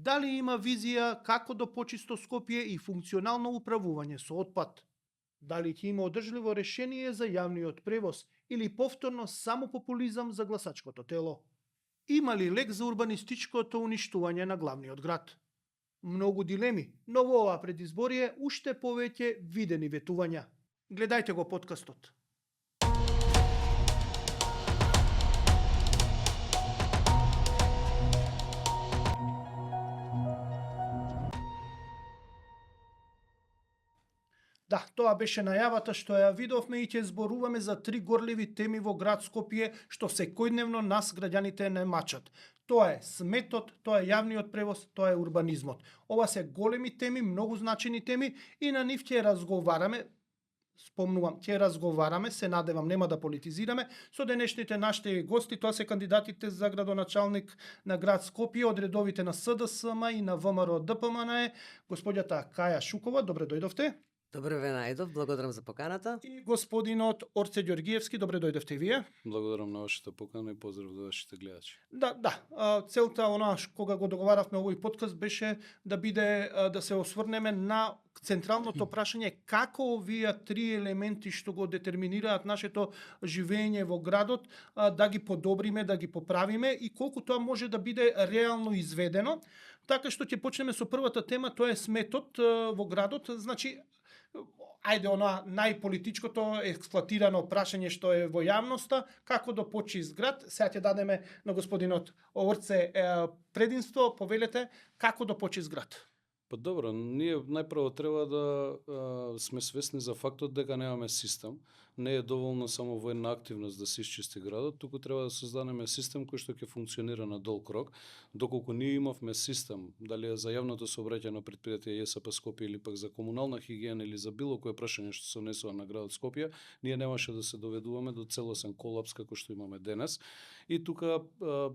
Дали има визија како до почисто Скопје и функционално управување со отпад? Дали ќе има одржливо решение за јавниот превоз или повторно само популизам за гласачкото тело? Има ли лек за урбанистичкото уништување на главниот град? Многу дилеми, но во ова предизборие уште повеќе видени ветувања. Гледајте го подкастот. Да, тоа беше најавата што ја видовме и ќе зборуваме за 3 горливи теми во град Скопје што секојдневно нас граѓаните не мачат. Тоа е сметот, тоа е јавниот превоз, тоа е урбанизмот. Ова се големи теми, многу значени теми и на нив ќе разговараме. Спомнувам, ќе разговараме, се надевам нема да политизираме, со денешните нашите гости, тоа се кандидатите за градоначалник на град Скопје од редовите на СДСМ и на ВМРО ДПМН, господјата Каја Шукова, добре дојдовте. Добре ве најдов, благодарам за поканата. И господинот Орце Ѓоргиевски, добре дојдовте и вие. Благодарам на вашата покана и поздрав до вашите гледачи. Да, целта кога го договаравме овој подкаст беше да биде да се осврнеме на централното прашање како овие 3 елементи што го детерминираат нашето живење во градот да ги подобриме, да ги поправиме и колку тоа може да биде реално изведено. Така што ќе почнеме со првата тема, тоа е сметот во градот, значи ајде најполитичкото експлоатирано прашање што е во јавноста, како да почист град. Сега ќе дадеме на господинот Орце прединство, повелете како да почист град. Па добро, ние најпрво треба да сме свесни за фактот дека немаме систем. Не е доволно само военна активност да се исчисти градот, туку треба да создадеме систем кој што ќе функционира на долг рок. Доколку ние имавме систем, дали е за јавното сообраќајно предпријатие ЈСП Скопје или пак за комунална хигиена или за било кое прашање што се однесува на градот Скопје, ние немаше да се доведуваме до целосен колапс како што имаме денес. И тука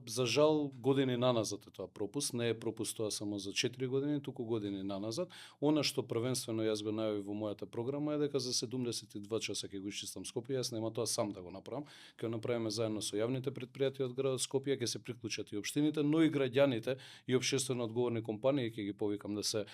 за жал години наназад е тоа пропуст, не е пропуст тоа само за 4 години, туку години наназад. Она што првенствено јас го најавив во мојата програма е дека за 72 часа ќе го исчистам Скопје, јас нема тоа сам да го направам, ќе го направиме заедно со јавните предпријатија од градот Скопје, ќе се приклучат и општините, но и граѓаните и општествено одговорни компании ќе ги повикам да се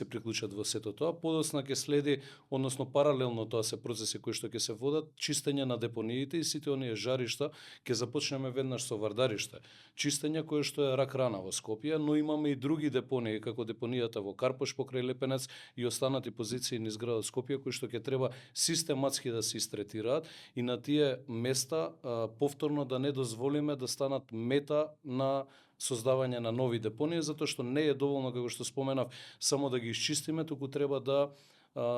приклучат во сето тоа. Подоцна ќе следи, односно паралелно тоа се процеси кои што ќе се водат, чистење на депониите и сите оние жаришта, ќе започнеме веднаш со Вардариште. Чистење кое што е рак рана во Скопје, но имаме и други депонии како депонијата во Карпош покрај Лепенец и останати позиции низ градот Скопје кои што ќе треба систематски да се истретираат и на тие места повторно да не дозволиме да станат мета на создавање на нови депонии, затоа што не е доволно, како што споменав, само да ги исчистиме, туку треба да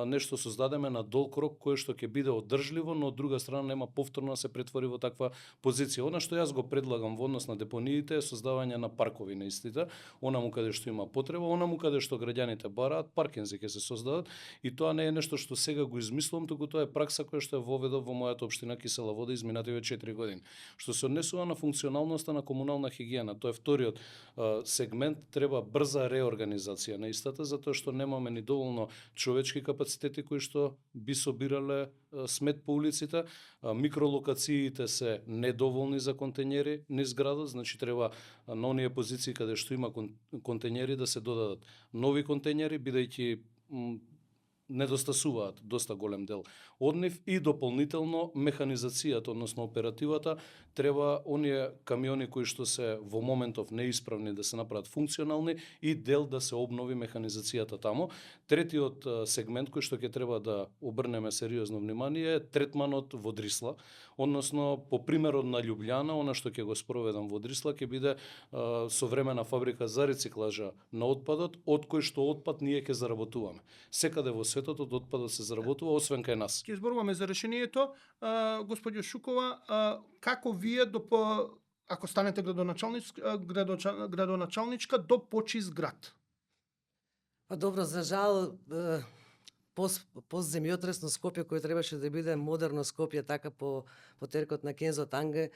нешто создадеме на долг рок кое што ќе биде одржливо, но од друга страна нема повторно да се претвори во таква позиција. Она што јас го предлагам во однос на депониите е создавање на паркови на истите, онаму каде што има потреба, онаму каде што граѓаните бараат, паркинзи ќе се создадат и тоа не е нешто што сега го измислувам, туку тоа е пракса која што ја воведов во мојата општина Кисела Вода изминативе 4 години. Што се однесува на функционалноста на комунална хигиена, тоа е вториот сегмент, треба брза реорганизација на истата, затоа што немаме ни доволно човечки капацитети кои што би собирале смет по улиците, микролокациите се недоволни за контењери низ градот, значи треба на оние позиции каде што има контењери да се додадат нови контењери, бидејќи недостасуваат доста голем дел од нив и дополнително механизацијата, односно оперативата, треба оние камиони кои што се во моментов неисправни да се направат функционални и дел да се обнови механизацијата таму. Третиот сегмент кој што ќе треба да обрнеме сериозно внимание е третманот во Дрисла, односно по примерот на Љубљана, она што ќе го спроведам во Дрисла ќе биде современа фабрика за рециклажа на отпадот, од кој што отпад ние ќе заработуваме. Секаде во светот од отпадот се заработува, освен кај нас. Ќе зборуваме за решението. Господјо Шукова, како вие ако станете градоначалничка до почист град? Па добро, за жал, пост земјотресно Скопје, кој требаше да биде модерно Скопје, така по теркот на Кензо Танге,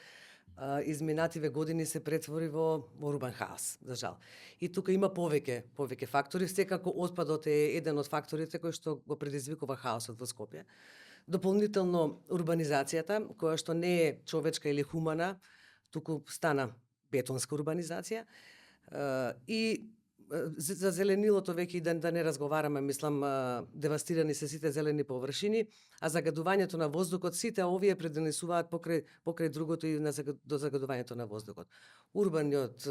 изминативе години се претвори во урбан хаос, за жал. И тука има повеќе фактори, секако отпадот е еден од факторите кој што го предизвикува хаосот во Скопје. Дополнително урбанизацијата, која што не е човечка или хумана, туку стана бетонска урбанизација, и за зеленилото веќе и да не разговараме, мислам, девастирани се сите зелени површини, а загадувањето на воздухот, сите овие предонесуваат покрај другото и до загадувањето на воздухот. Урбаниот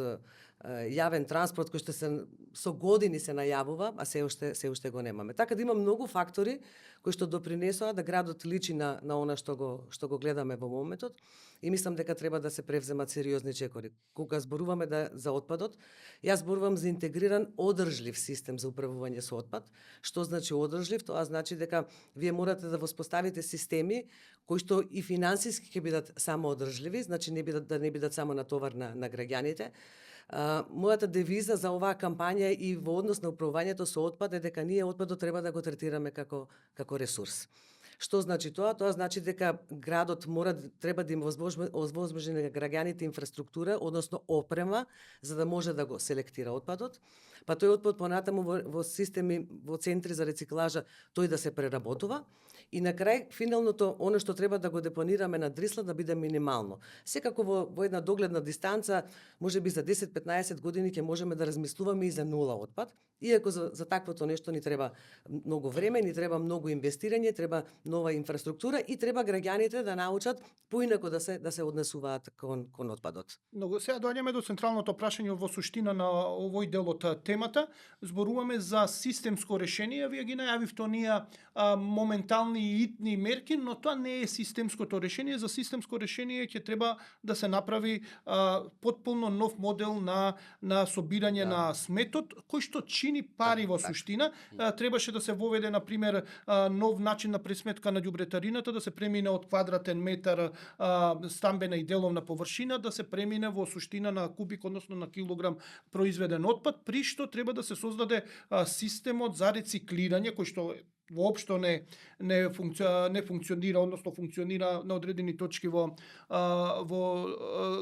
јавен транспорт кој што со години се најавува, а се уште го немаме. Така да има многу фактори кои што допринесоа да градот личи на она што го гледаме во моментот, и мислам дека треба да се превземат сериозни чекори. Кога зборуваме за отпадот, јас зборувам за интегриран одржлив систем за управување со отпад. Што значи одржлив? Тоа значи дека вие морате да воспоставите системи кои што и финансиски ќе бидат само одржливи, значи да не бидат само натовар на граѓаните. Мојата девиза за оваа кампања и во однос на управувањето со отпад е дека ние отпадот треба да го третираме како ресурс. Што значи тоа? Тоа значи дека градот треба да им овозможи на граѓаните инфраструктура, односно опрема, за да може да го селектира отпадот. Па тој отпад понатаму во системи, во центри за рециклажа, тој да се преработува. И на крај, финалното, оно што треба да го депонираме на Дрисла да биде минимално. Секако во една догледна дистанца, може би за 10-15 години ќе можеме да размислуваме и за нула отпад. Иако за таквото нешто ни треба многу време, ни треба многу инвестирање, треба нова инфраструктура и треба граѓаните да научат поинако да се однесуваат кон отпадот. Много сега доаѓаме до централното прашање во суштина на овој дел од темата. Зборуваме за системско решение. Вие ги најавивте оние моментални и итни мерки, но тоа не е системското решение. За системско решение ќе треба да се направи потполно нов модел на собирање на сметот, кој што чини пари во суштина. Требаше да се воведе, например, нов начин на пресметка на ѓубретарината, да се премине од квадратен метар стамбена и деловна површина, да се премине во суштина на кубик, односно на килограм произведен отпад, при што треба да се создаде системот за рециклирање, кој што воопшто не функционира, односно функционира на одредени точки во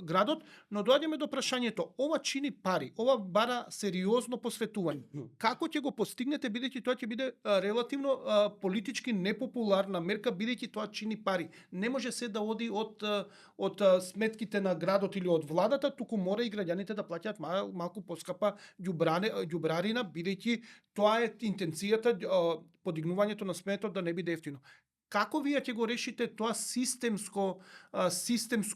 градот, но доаѓаме до прашањето, ова чини пари, ова бара сериозно посветување. Како ќе го постигнете, бидејќи тоа ќе биде релативно политички непопуларна мерка, бидејќи тоа чини пари. Не може се да оди од сметките на градот или од владата, туку мора и граѓаните да плаќаат малку поскапа ѓубрарина, бидејќи тоа е интенцијата, подигнувањето на сметот да не биде ефтино. Како вие ќе го решите тоа системско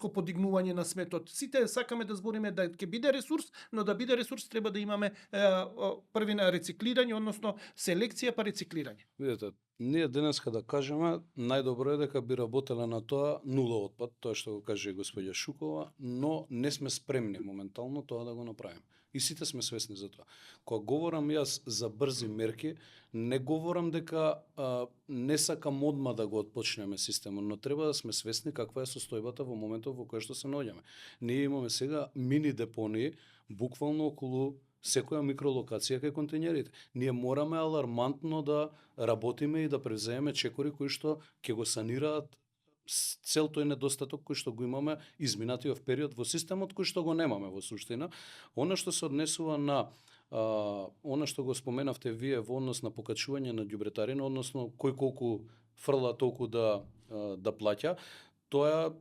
подигнување на сметот? Сите сакаме да збориме да ќе биде ресурс, но да биде ресурс треба да имаме први на рециклирање, односно селекција па рециклирање. Видете, ние денеска да кажеме, најдобро е дека би работеле на тоа нула отпад, тоа што го каже господја Шукова, но не сме спремни моментално тоа да го направиме. И сите сме свесни за тоа. Кога говорам јас за брзи мерки, не говорам дека не сакам одма да го отпочнеме системот, но треба да сме свесни каква е состојбата во моментот во кој што се наоѓаме. Ние имаме сега мини депонии, буквално околу секоја микролокација кај контењерите. Ние мораме алармантно да работиме и да превземеме чекори кои што ќе го санираат цел тој недостаток кој што го имаме изминатиот период во системот, кој што го немаме во суштина. Она што се однесува на она што го споменавте вие во однос на покачување на ѓубретарина, односно кој колку фрла толку да плаќа, тоа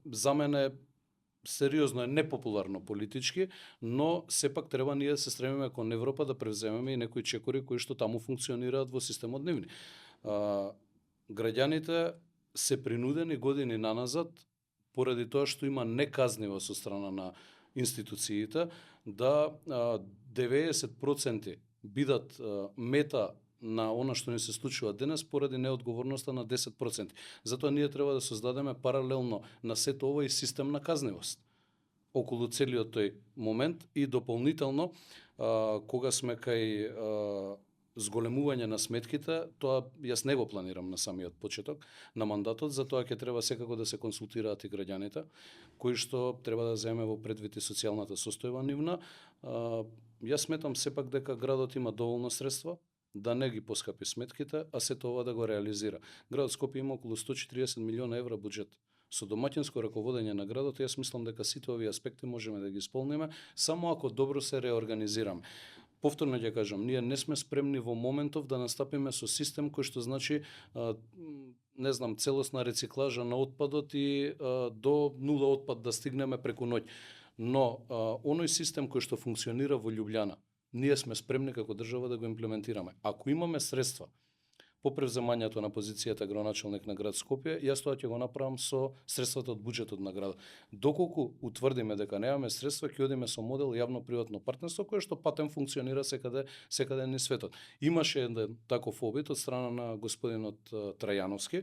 за мене сериозно е непопуларно политички, но сепак треба ние да се стремиме кон Европа да превземеме и некои чекори кои што таму функционираат во системот нивни. Граѓаните се принудени години наназад, поради тоа што има неказниво со страна на институциите, да 90% бидат мета на она што ни се случува денес поради неодговорноста на 10%. Затоа ние треба да создадеме паралелно на сето ова и систем на казнивост околу целиот тој момент и дополнително кога сме кај зголемување на сметките, тоа јас не го планирам на самиот почеток на мандатот, затоа ќе треба секако да се консултираат и граѓаните, кои што треба да земе во предвид и социјалната состојба нивна. Јас сметам сепак дека градот има доволно средства да не ги поскапи сметките, а сето ова да го реализира. Градот Скопје има околу 140 милиона евра буџет. Со домаќинско раководење на градот, јас мислам дека сите овие аспекти можеме да ги исполниме, само ако добро се реорганизираме. Повторно ќе кажам, ние не сме спремни во моментов да настапиме со систем кој што значи не знам, целосна рециклажа на отпадот и до нула отпад да стигнеме преку ноќ. Но оној систем кој што функционира во Љубљана, ние сме спремни како држава да го имплементираме. Ако имаме средства по превземањето на позицијата градоначелник на град Скопје, јас тоа ќе го направам со средствата од буџетот на градот. Доколку утврдиме дека немаме средства, ќе одиме со модел јавно-приватно партнерство кој што патем функционира секаде низ светот. Имаше еден таков обид од страна на господинот Трајановски.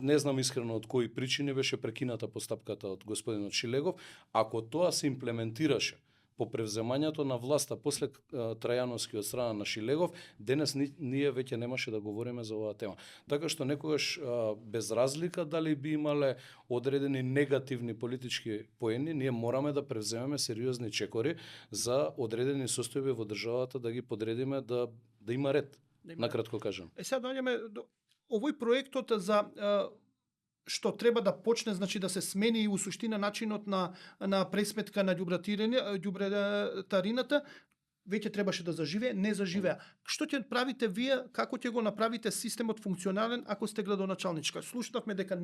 Не знам искрено од кои причини беше прекината постапката од господинот Шилегов. Ако тоа се имплементираше по превземањето на власта после Трајановски од страна на Шилегов, денес ние веќе немаше да говориме за оваа тема. Така што некогаш без разлика дали би имале одредени негативни политички поени, ние мораме да превземеме сериозни чекори за одредени состојби во државата, да ги подредиме, да има ред, накратко кажам. Сега доаѓаме до овој проектот за што треба да почне, значи да се смени и у суштина начинот на пресметка на ѓубретарината, веќе требаше да заживее, не заживеа. Што ќе правите вие, како ќе го направите системот функционален ако сте градоначалничка? Слушнавме дека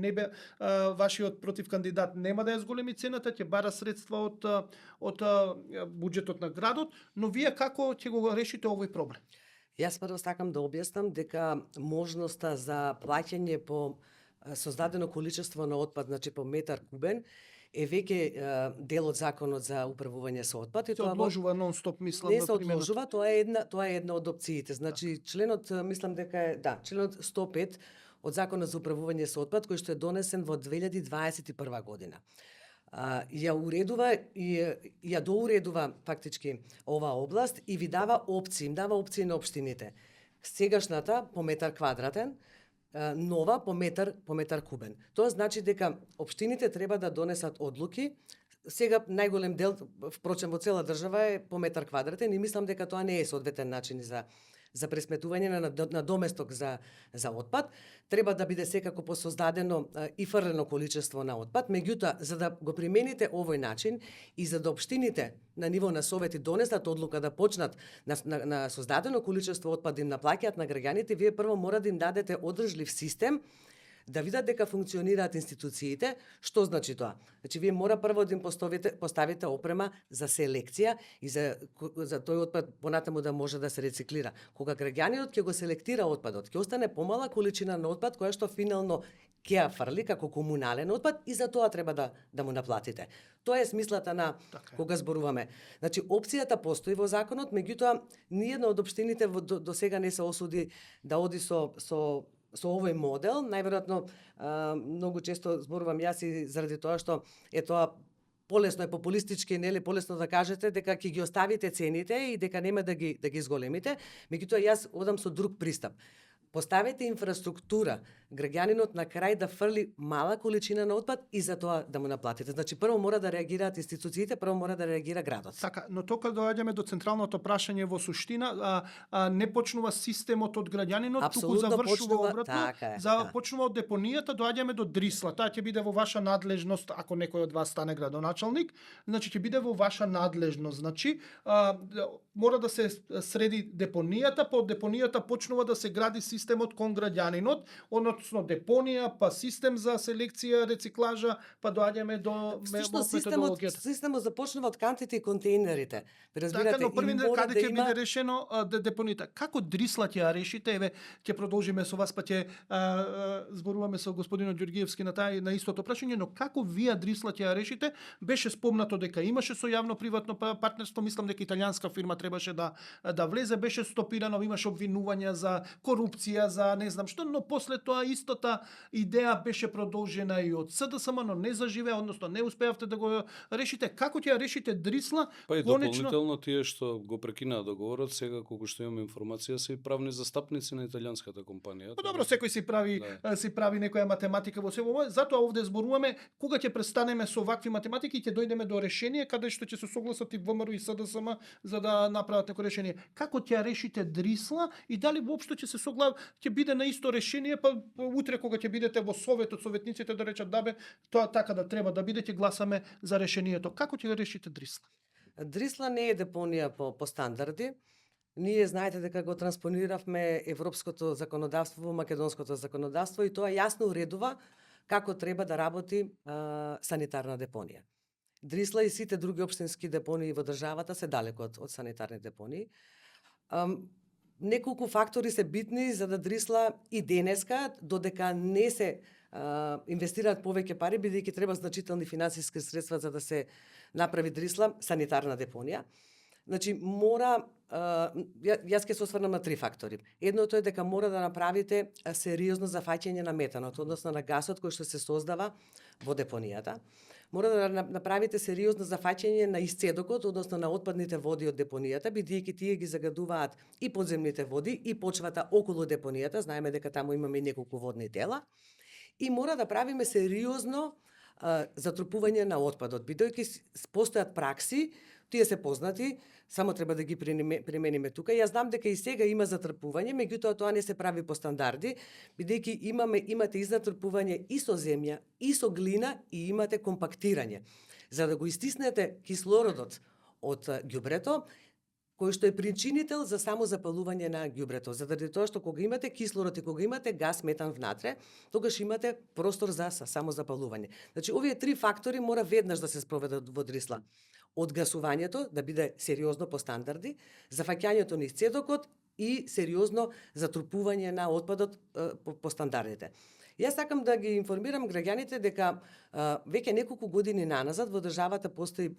вашиот против кандидат нема да ја зголеми цената, ќе бара средства од буџетот на градот, но вие како ќе го решите овој проблем? Јас прво сакам да објаснам дека можноста за плаќање по создадено количество на отпад, значи по метар кубен, е веќе дел од законот за управување со отпад и тоа одложува нон-стоп, мислам, не се одложува, тоа е една од опциите. Значи членот, мислам дека е, членот 105 од законот за управување со отпад кој што е донесен во 2021 година. Ја уредува и ја доуредува фактички оваа област и ви дава опции, им дава опции на општините. Сегашната по метар квадратен, нова по метар кубен. Тоа значи дека општините треба да донесат одлуки. Сега најголем дел, впрочем во цела држава е по метар квадратен и мислам дека тоа не е соодветен начин за пресметување на доместок за отпад. Треба да биде секако посоздадено и фрлено количество на отпад. Меѓутоа, за да го примените овој начин и за да општините на ниво на совети донесат одлука да почнат на создадено количество отпад им наплаќаат на граѓаните, вие прво мора да им дадете одржлив систем да видат дека функционираат институциите. Што значи тоа? Значи вие мора прво да им поставите опрема за селекција и за тој отпад понатаму да може да се рециклира. Кога граѓанинот ќе го селектира отпадот, ќе остане помала количина на отпад која што финално ќе ја фрли како комунален отпад и за тоа треба да му наплатите. Тоа е смислата на кога зборуваме. Значи опцијата постои во законот, меѓутоа ниедна од општините до сега не се осуди да оди со овој модел. Најверојатно многу често зборувам јас и заради тоа што е тоа полесно е популистички, нели полесно да кажете дека ќе ги оставите цените и дека нема да ги зголемите. Меѓутоа јас одам со друг пристап. Поставете инфраструктура, граѓанинот на крај да фрли мала количина на отпад и за тоа да му наплатите. Значи прво мора да реагираат институциите, прво мора да реагира градот. Така, но тока доаѓаме до централното прашање во суштина, не почнува системот од граѓанинот, туку завршува обратно, почнува од депонијата, доаѓаме до Дрисла. Таа ќе биде во ваша надлежност ако некој од вас стане градоначалник, значи ќе биде во ваша надлежност. Значи мора да се среди депонијата, по депонијата почнува да се гради системот кон граѓанинот, односно депонија, па систем за селекција, рециклажа, па доаѓаме до методологијата. Системот започнува од кантите и контейнерите. Така, но првите каде ќе биде решено депонијата. Како Дрисла ќе ја решите? Еве, ќе продолжиме со вас, па ќе зборуваме со господинот Ѓоргиевски на истото прашање, но како вие Дрисла ќе ја решите? Беше спомнато дека имаше со јавно-приватно партнерство, мислам дека италијанска фирма требаше да влезе, беше стопирано, имаше обвинувања за корупција, за не знам што, но после тоа истата идеја беше продолжена и од СДСМ, но не заживеа, односно не успеавте да го решите. Како ќе ја решите Дрисла? Па и дополнително тие што го прекинаа договорот, сега колку што имаме информација, се и правни застапници на италијанската компанија. Па добро, секој си прави некоја математика во себе. Затоа овде зборуваме кога ќе престанеме со вакви математики и ќе дојдеме до решение каде што ќе се согласат и ВМРО и СДСМ за да направат некој решение. Како ќе ја решите Дрисла и дали воопшто ќе се ќе биде на исто решение, па утре кога ќе бидете во советот, советниците да речат да бе, тоа така да треба да биде, ќе гласаме за решението. Како ќе решите Дрисла? Дрисла не е депонија по стандарди. Ние знаете дека го транспониравме европското законодавство во македонското законодавство и тоа јасно уредува како треба да работи санитарна депонија. Дрисла и сите други општински депонии во државата се далеко од санитарни депонии. Неколку фактори се битни за да Дрисла и денеска, додека не се инвестираат повеќе пари, бидејќи треба значителни финансиски средства за да се направи Дрисла санитарна депонија. Значи, мора, јас ќе се осврнам на 3 фактори. Едното е дека мора да направите сериозно зафаќање на метанот, односно на гасот кој што се создава во депонијата. Мора да направите сериозно зафаќање на исцедокот, односно на отпадните води од депонијата, бидејќи тие ги загадуваат и подземните води и почвата околу депонијата, знаеме дека таму имаме неколку водни тела, и мора да правиме сериозно затрупување на отпадот, бидејќи постојат пракси, тие се познати, само треба да ги примениме тука. Јас знам дека и сега има затрпување, меѓутоа тоа не се прави по стандарди, бидејќи имате и затрпување и со земја, и со глина, и имате компактирање. За да го истиснете кислородот од ѓубрето, кој што е причинител за само запалување на ѓубрето. Заради тоа што кога имате кислород и кога имате газ метан внатре, тогаш имате простор за само запалување. Значи, овие 3 фактори мора веднаш да се спроведат во Дрисла. Одгасувањето да биде сериозно по стандарди, зафаќањето на исцедокот и сериозно затрупување на отпадот по стандардите. Јас сакам да ги информирам граѓаните дека веќе неколку години наназад во државата постои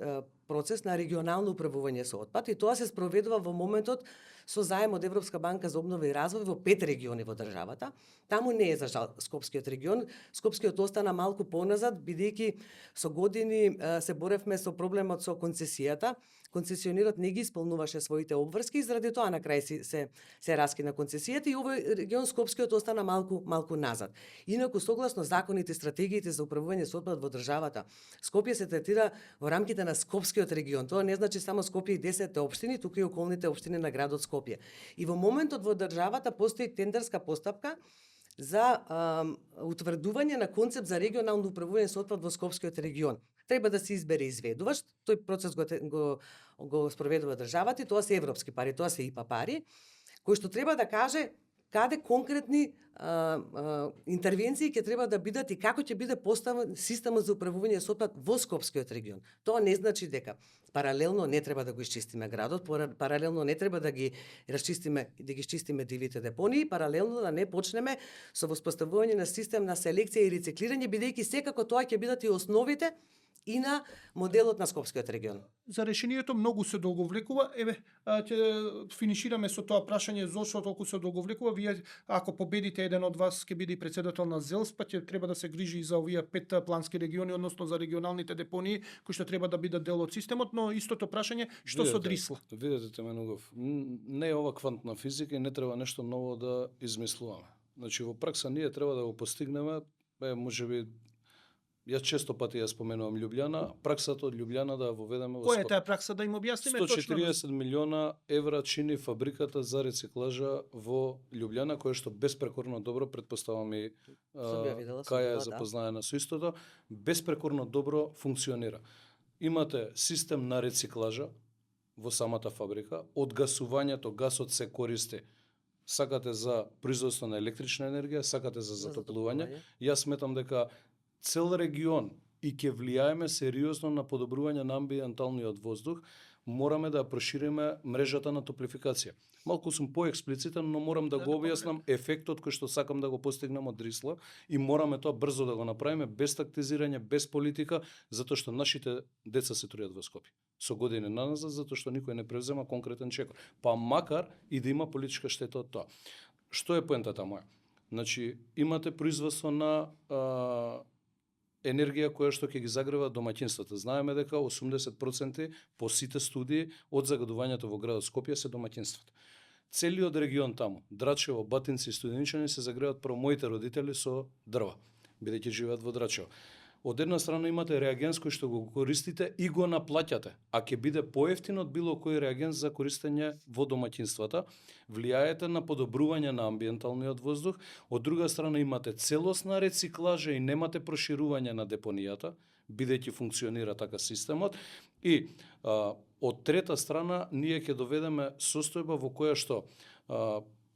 процес на регионално управување со отпад и тоа се спроведува во моментот со заем од Европска банка за обнова и развој во 5 региони во државата. Таму не е за жал Скопскиот регион. Скопскиот остана малку поназад, бидејќи со години се боревме со проблемот со концесијата. Концесионерот не ги исполнуваше своите обврски и заради тоа на крај се раскина концесијата и овој регион Скопскиот остана малку назад. Инаку согласно законите и стратегиите за управување со отпад во државата, Скопје се третира во рамките на Скопскиот регион. Тоа не значи само Скопје и 10 општини, туку и околните општини на градот Скопје. И во моментот во државата постои тендерска постапка за утврдување на концепт за регионално управување со отпад во Скопскиот регион. Треба да се избере изведувач, тој процес го спроведува државата и тоа се европски пари, тоа се ИПА пари, кој што треба да каже каде конкретни интервенции ќе треба да бидат и како ќе биде поставен системот за управување со отпад во Скопскиот регион. Тоа не значи дека паралелно не треба да го исчистиме градот, паралелно не треба да ги расчистиме и да ги чистиме дивите депонии, паралелно да не почнеме со воспоставување на систем на селекција и рециклирање, бидејќи секако тоа ќе бидат и основите и на моделот на Скопскиот регион. За решението многу се договлекува. Еве, ќе финишираме со тоа прашање зошто толку се договлекува. Вие, ако победите, еден од вас ќе биде председател на ЗЕЛС, па ќе треба да се грижи и за овие 5 плански региони, односно за регионалните депонии, кои што треба да бидат дел од системот, но истото прашање, што со Дрисла? Видете, Теменугов, не е ова квантна физика и не треба нешто ново да измислуваме. Значи, во пракса ние треба да го постигнеме, можеби јас често пати ја споменувам Љубљана, праксата од Љубљана да ја воведеме во Која е таа пракса да им објасниме точно? 140 милиона евра чини фабриката за рециклажа во Љубљана, која што беспрекорно добро, предпоставам и Каја е запознаена со истото, беспрекорно добро функционира. Имате систем на рециклажа во самата фабрика, одгасувањето, гасот се користи. Сакате за производство на електрична енергија, сакате за затоплување. Јас сметам дека цел регион и ќе влијаеме сериозно на подобрување на амбиенталниот воздух, мораме да прошириме мрежата на топлификација. Малку сум поексплицитен, но морам да го објаснам ефектот кој што сакам да го постигнем од Дрисла и мораме тоа брзо да го направиме, без тактизирање, без политика, затоа што нашите деца се трујат во Скопје. Со години наназад, затоа што никој не превзема конкретен чекор. Па макар и да има политичка штета од тоа. Што е поентата моја? Значи, имате производство на енергија која што ќе ги загрева домаќинствата. Знаеме дека 80% по сите студии од загадувањето во градот Скопје се домаќинствата. Целиот регион таму, Драчево, Батинци и Студеничани се загреваат прво моите родители со дрва, бидејќи живеат во Драчево. Од една страна имате реагенс кој што го користите и го наплаќате, а ќе биде поевтин од било кој реагенс за користење во домаќинствата, влијаете на подобрување на амбиенталниот воздух, од друга страна имате целосна рециклажа и немате проширување на депонијата, бидејќи функционира така системот, и од трета страна ние ќе доведеме состојба во која што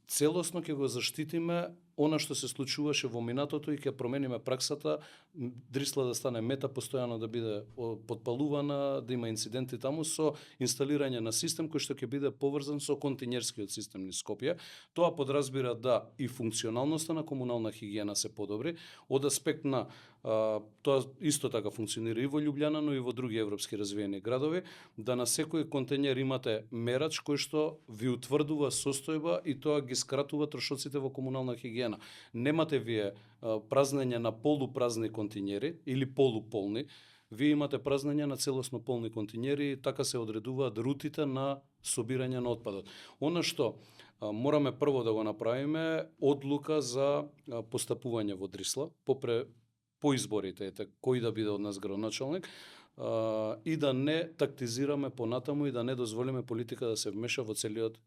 целосно ќе го заштитиме она што се случуваше во минатото и ќе промениме праксата, Дрисла да стане мета постојано, да биде подпалувана, да има инциденти таму со инсталирање на систем кој што ќе биде поврзан со континерскиот систем низ Скопје. Тоа подразбира да и функционалноста на комунална хигиена се подобри од аспект на тоа исто така функционира и во Љубљана, но и во други европски развиени градови, да на секој контейнер имате мерач кој што ви утврдува состојба и тоа ги скратува трошоците во комунална хигиена. Немате вие празнење на полупразни контейнери или полуполни, вие имате празнење на целосно полни контейнери и така се одредуваат рутите на собирање на отпадот. Она што мораме прво да го направиме одлука за постапување во Дрисла по изборите, кој да биде од нас градоначалник, и да не тактизираме понатаму и да не дозволиме политика да се вмеша во целиот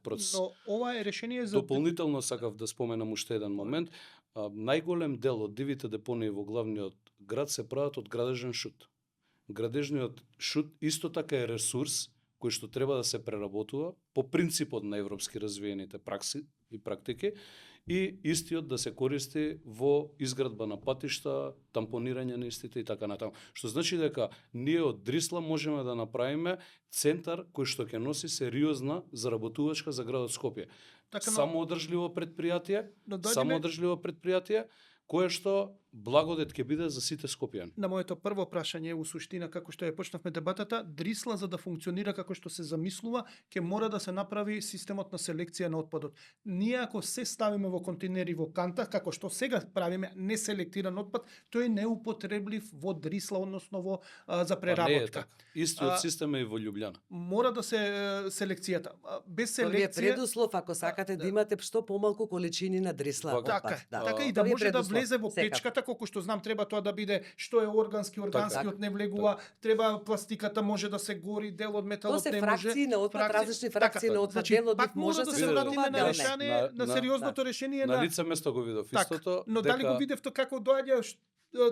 процес. Но ова е решение за Дополнително сакав да споменам уште еден момент. Најголем дел од дивите депонии во главниот град се прават од градежен шут. Градежниот шут исто така е ресурс кој што треба да се преработува по принципот на европски развиените пракси и практики и истиот да се користи во изградба на патишта, тампонирање на истите и така натаму. Што значи дека ние од Дрисла можеме да направиме центар кој што ќе носи сериозна заработувачка за градот Скопје. Така, Самоодржливо предпријатие, кое што благодет ќе биде за сите скопјани. На моето прво прашање, у суштина, како што ја почнавме дебатата, Дрисла за да функционира како што се замислува, ќе мора да се направи системот на селекција на отпадот. Ние ако се ставиме во контейнери во канта, како што сега правиме неселектиран отпад, тој е неупотреблив во Дрисла, односно во за преработка. Не е така. Истиот систем е и во Љубљана. Мора да се селекцијата. Без Тоа ви е селекција предуслов ако сакате да имате што помалку количини на Дрисла Така, отпад. така и да Тоа ви е може да предуслов, влезе во секако. печката, колку што знам треба тоа да биде што е органскиот не влегува, треба пластиката може да се гори, дел од Тоа металот се не може. фракции на отпад, различни фракции на отпад, Значи, дел од пак нив може да се вратиме вратува, на дел не. решение, на сериозното решение На на лице место го видов така. истото. Но дали го видевте како доаѓа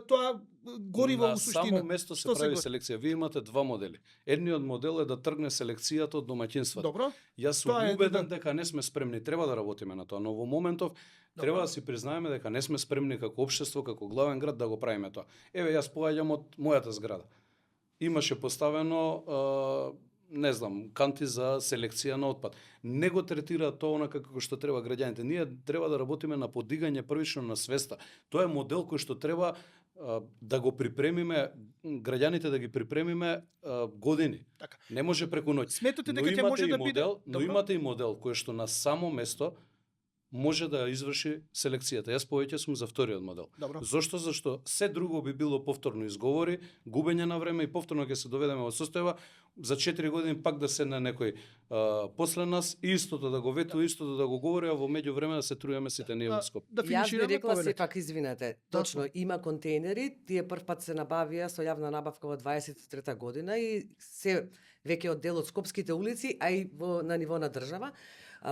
тоа гориво на во суштина? само место се Што се прави гори? селекција. Вие имате два модели. Едниот модел е да тргне селекцијата од домаќинството. Добро. Јас сум Тоа е убеден дека не сме спремни, треба да работиме на тоа, но во моментов треба да си признаеме дека не сме спремни како општество, како главен град да го правиме тоа. Еве јас поаѓам од мојата зграда. Имаше поставено не знам, канти за селекција на отпад. Не го третира тоа онака како што треба граѓаните. Ние треба да работиме на подигање првично на свеста. Тоа е модел кој што треба да го припремиме, граѓаните да ги припремиме години. Така. Не може преку ноќ. Сметате Но дека ќе имате може и да биде модел, но имате и модел кој што на само место може да изврши селекцијата. Јас повеќе сум за вториот модел. Добро. Зошто? Зашто се друго би било повторно изговори, губење на време и повторно ќе се доведеме во состојба за 4 години пак да седне некој после нас и истото да го ветува, истото да го говори, а во меѓувреме да се трујаме сите ние во Скопје. Да Јас би финишираме рекла повелете. сепак, извинете, точно, има контейнери, тие прв пат се набавија со јавна набавка во 23 година и се веќе од дел од скопските улици, а и на ниво на држава.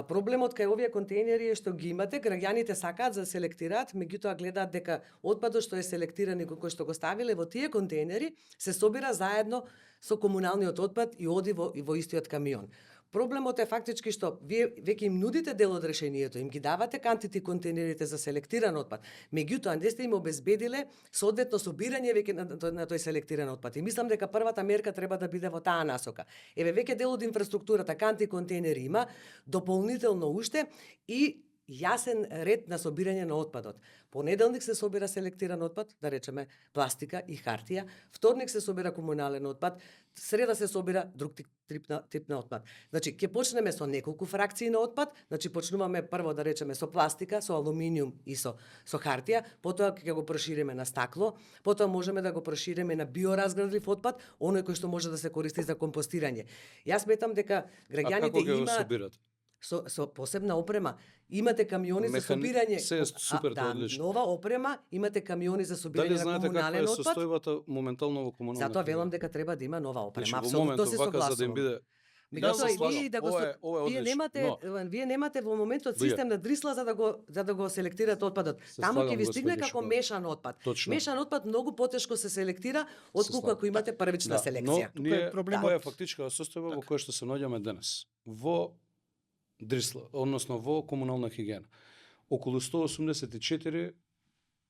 Проблемот кај овие контейнери е што ги имате, граѓаните сакаат за селектираат, меѓутоа гледаат дека отпадот што е селектиран и кој што го ставиле во тие контейнери се собира заедно со комуналниот отпад и оди во истиот камион. Проблемот е фактички што вие веќе им нудите дел од решението, им ги давате кантите и контейнерите за селектиран отпад, меѓутоа не сте им обезбедиле соодветно собирање веќе на тој селектиран отпад. И мислам дека првата мерка треба да биде во таа насока. Еве веќе дел од инфраструктурата, канти и контейнери има, дополнително уште и јасен ред на собирање на отпадот. Понеделник се собира селектиран отпад, да речеме пластика и хартија, вторник се собира комунален отпад, среда се собира друг тип на отпад. Значи, ќе почнеме со неколку фракции на отпад, значи почнуваме прво да речеме со пластика, со алуминиум и со хартија, потоа ќе го прошириме на стакло, потоа можеме да го прошириме на биоразградлив отпад, оној кој што може да се користи за компостирање. Јас сметам дека граѓаните имаат со посебна опрема. Имате камиони за собирање. Се е супер одлично. Нова опрема, имате камиони за собирање на комунален отпад. Дали знаете каква е состојбата моментално во комуналната? Затоа велам дека треба да има нова опрема. Значи, Апсолутно се вака, за да им согласувам. биде Вие немате во моментот систем на Дрисла за да го селектирате отпадот. Таму ќе ви стигне како мешан отпад. Точно. Мешан отпад многу потешко се селектира отколку ако имате првична селекција. Но ние тоа е фактичка состојба во која што се наоѓаме денес. Во Дрисла, односно во комунална хигиена. околу 184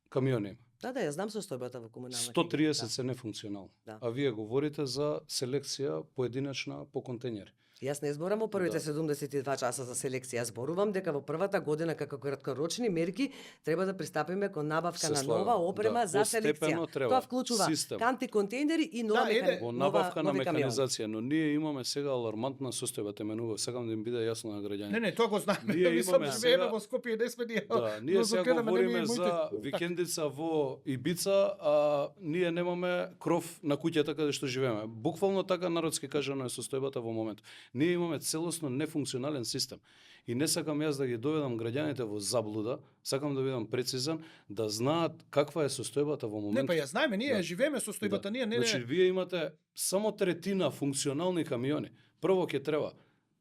камиони има. Да, ја знам состојбата во комунална. 130 се нефункционални. Да. А вие говорите за селекција поединечна по контејнери. Јас не зборам во првите 72 часа за селекција, јас зборувам дека во првата година како краткорочни мерки треба да пристапиме кон набавка на нова опрема за селекција. Тоа вклучува канти контејнери и нова во набавка на механизација, но ние имаме сега алармантна состојба, теменува, сакам да им биде јасно на граѓаните. Не, тоа го знаеме. Ние имаме сега во Скопје, не сме ние. Да, ние сега говориме за викендица во Ибица, а ние немаме кров на куќата каде што живееме. Буквално така народски кажано е состојбата во моментот. Ние имаме целосно нефункционален систем. И не сакам јас да ги доведам граѓаните во заблуда, сакам да бидам прецизен, да знаат каква е состојбата во моментот. Не, па ја знаеме, ние живееме состојбата, ние не. Значи, вие имате само третина функционални камиони. Прво ќе треба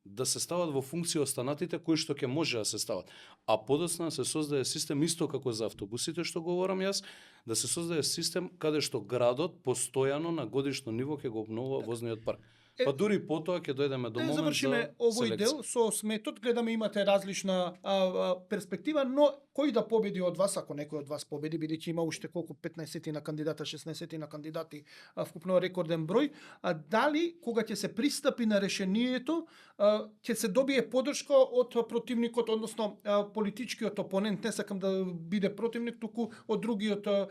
да се стават во функција останатите кои што ќе може да се стават. А подоцна се создаде систем исто како за автобусите што говорам јас, да се создаде систем каде што градот постојано на годишно ниво ќе го обновува возниот парк. Па дури потоа ќе дојдеме до момент за завршиме овој дел со сметот, гледаме имате различна перспектива, но кој да победи од вас, ако некој од вас победи, бидејќи има уште колку 15 на кандидата, 16 на кандидати, вкупно рекорден број, дали кога ќе се пристапи на решението, ќе се добие поддршка од противникот, односно политичкиот опонент, не сакам да биде противник, туку од другата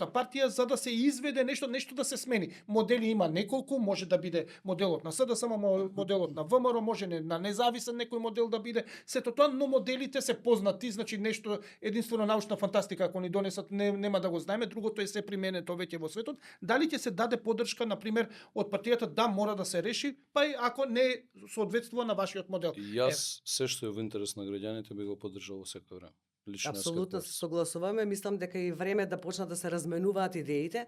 партија, за да се изведе нешто да се смени. Модели има неколку, може да биде моделот на СДСМ, моделот на ВМРО, може на независен некој модел да биде, сето тоа, но моделите се познати, значи нешто единствено научна фантастика ако ни донесат нема да го знаеме, другото е се применето веќе во светот. Дали ќе се даде поддршка на пример од партијата да мора да се реши, па и ако не соодветствува на вашиот модел. Јас се што е во интерес на граѓаните би го поддржал во секој време. Апсолутно се согласуваме, мислам дека е време да почнат да се разменуваат идеите.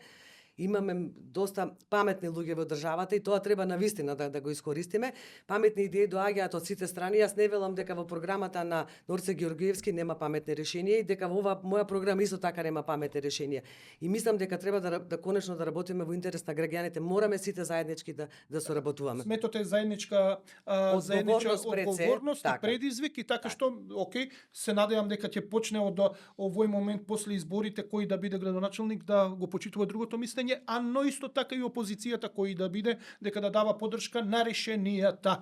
Имаме доста паметни луѓе во државата и тоа треба навистина да го искористиме. Паметни идеи доаѓаат од сите страни. Јас не велам дека во програмата на Норце Ѓорѓиевски нема паметни решенија и дека во ова моја програма исто така нема паметни решенија. И мислам дека треба да конечно да работиме во интерес на граѓаните. Мораме сите заеднички да соработуваме. Сметот е заедничка одговорност и предизвик и така што окей, се надевам дека ќе почне од овој момент после изборите кој да биде градоначелник да го почитува другото мислење, но исто така и опозицијата кој да биде дека да дава поддршка на решенијата.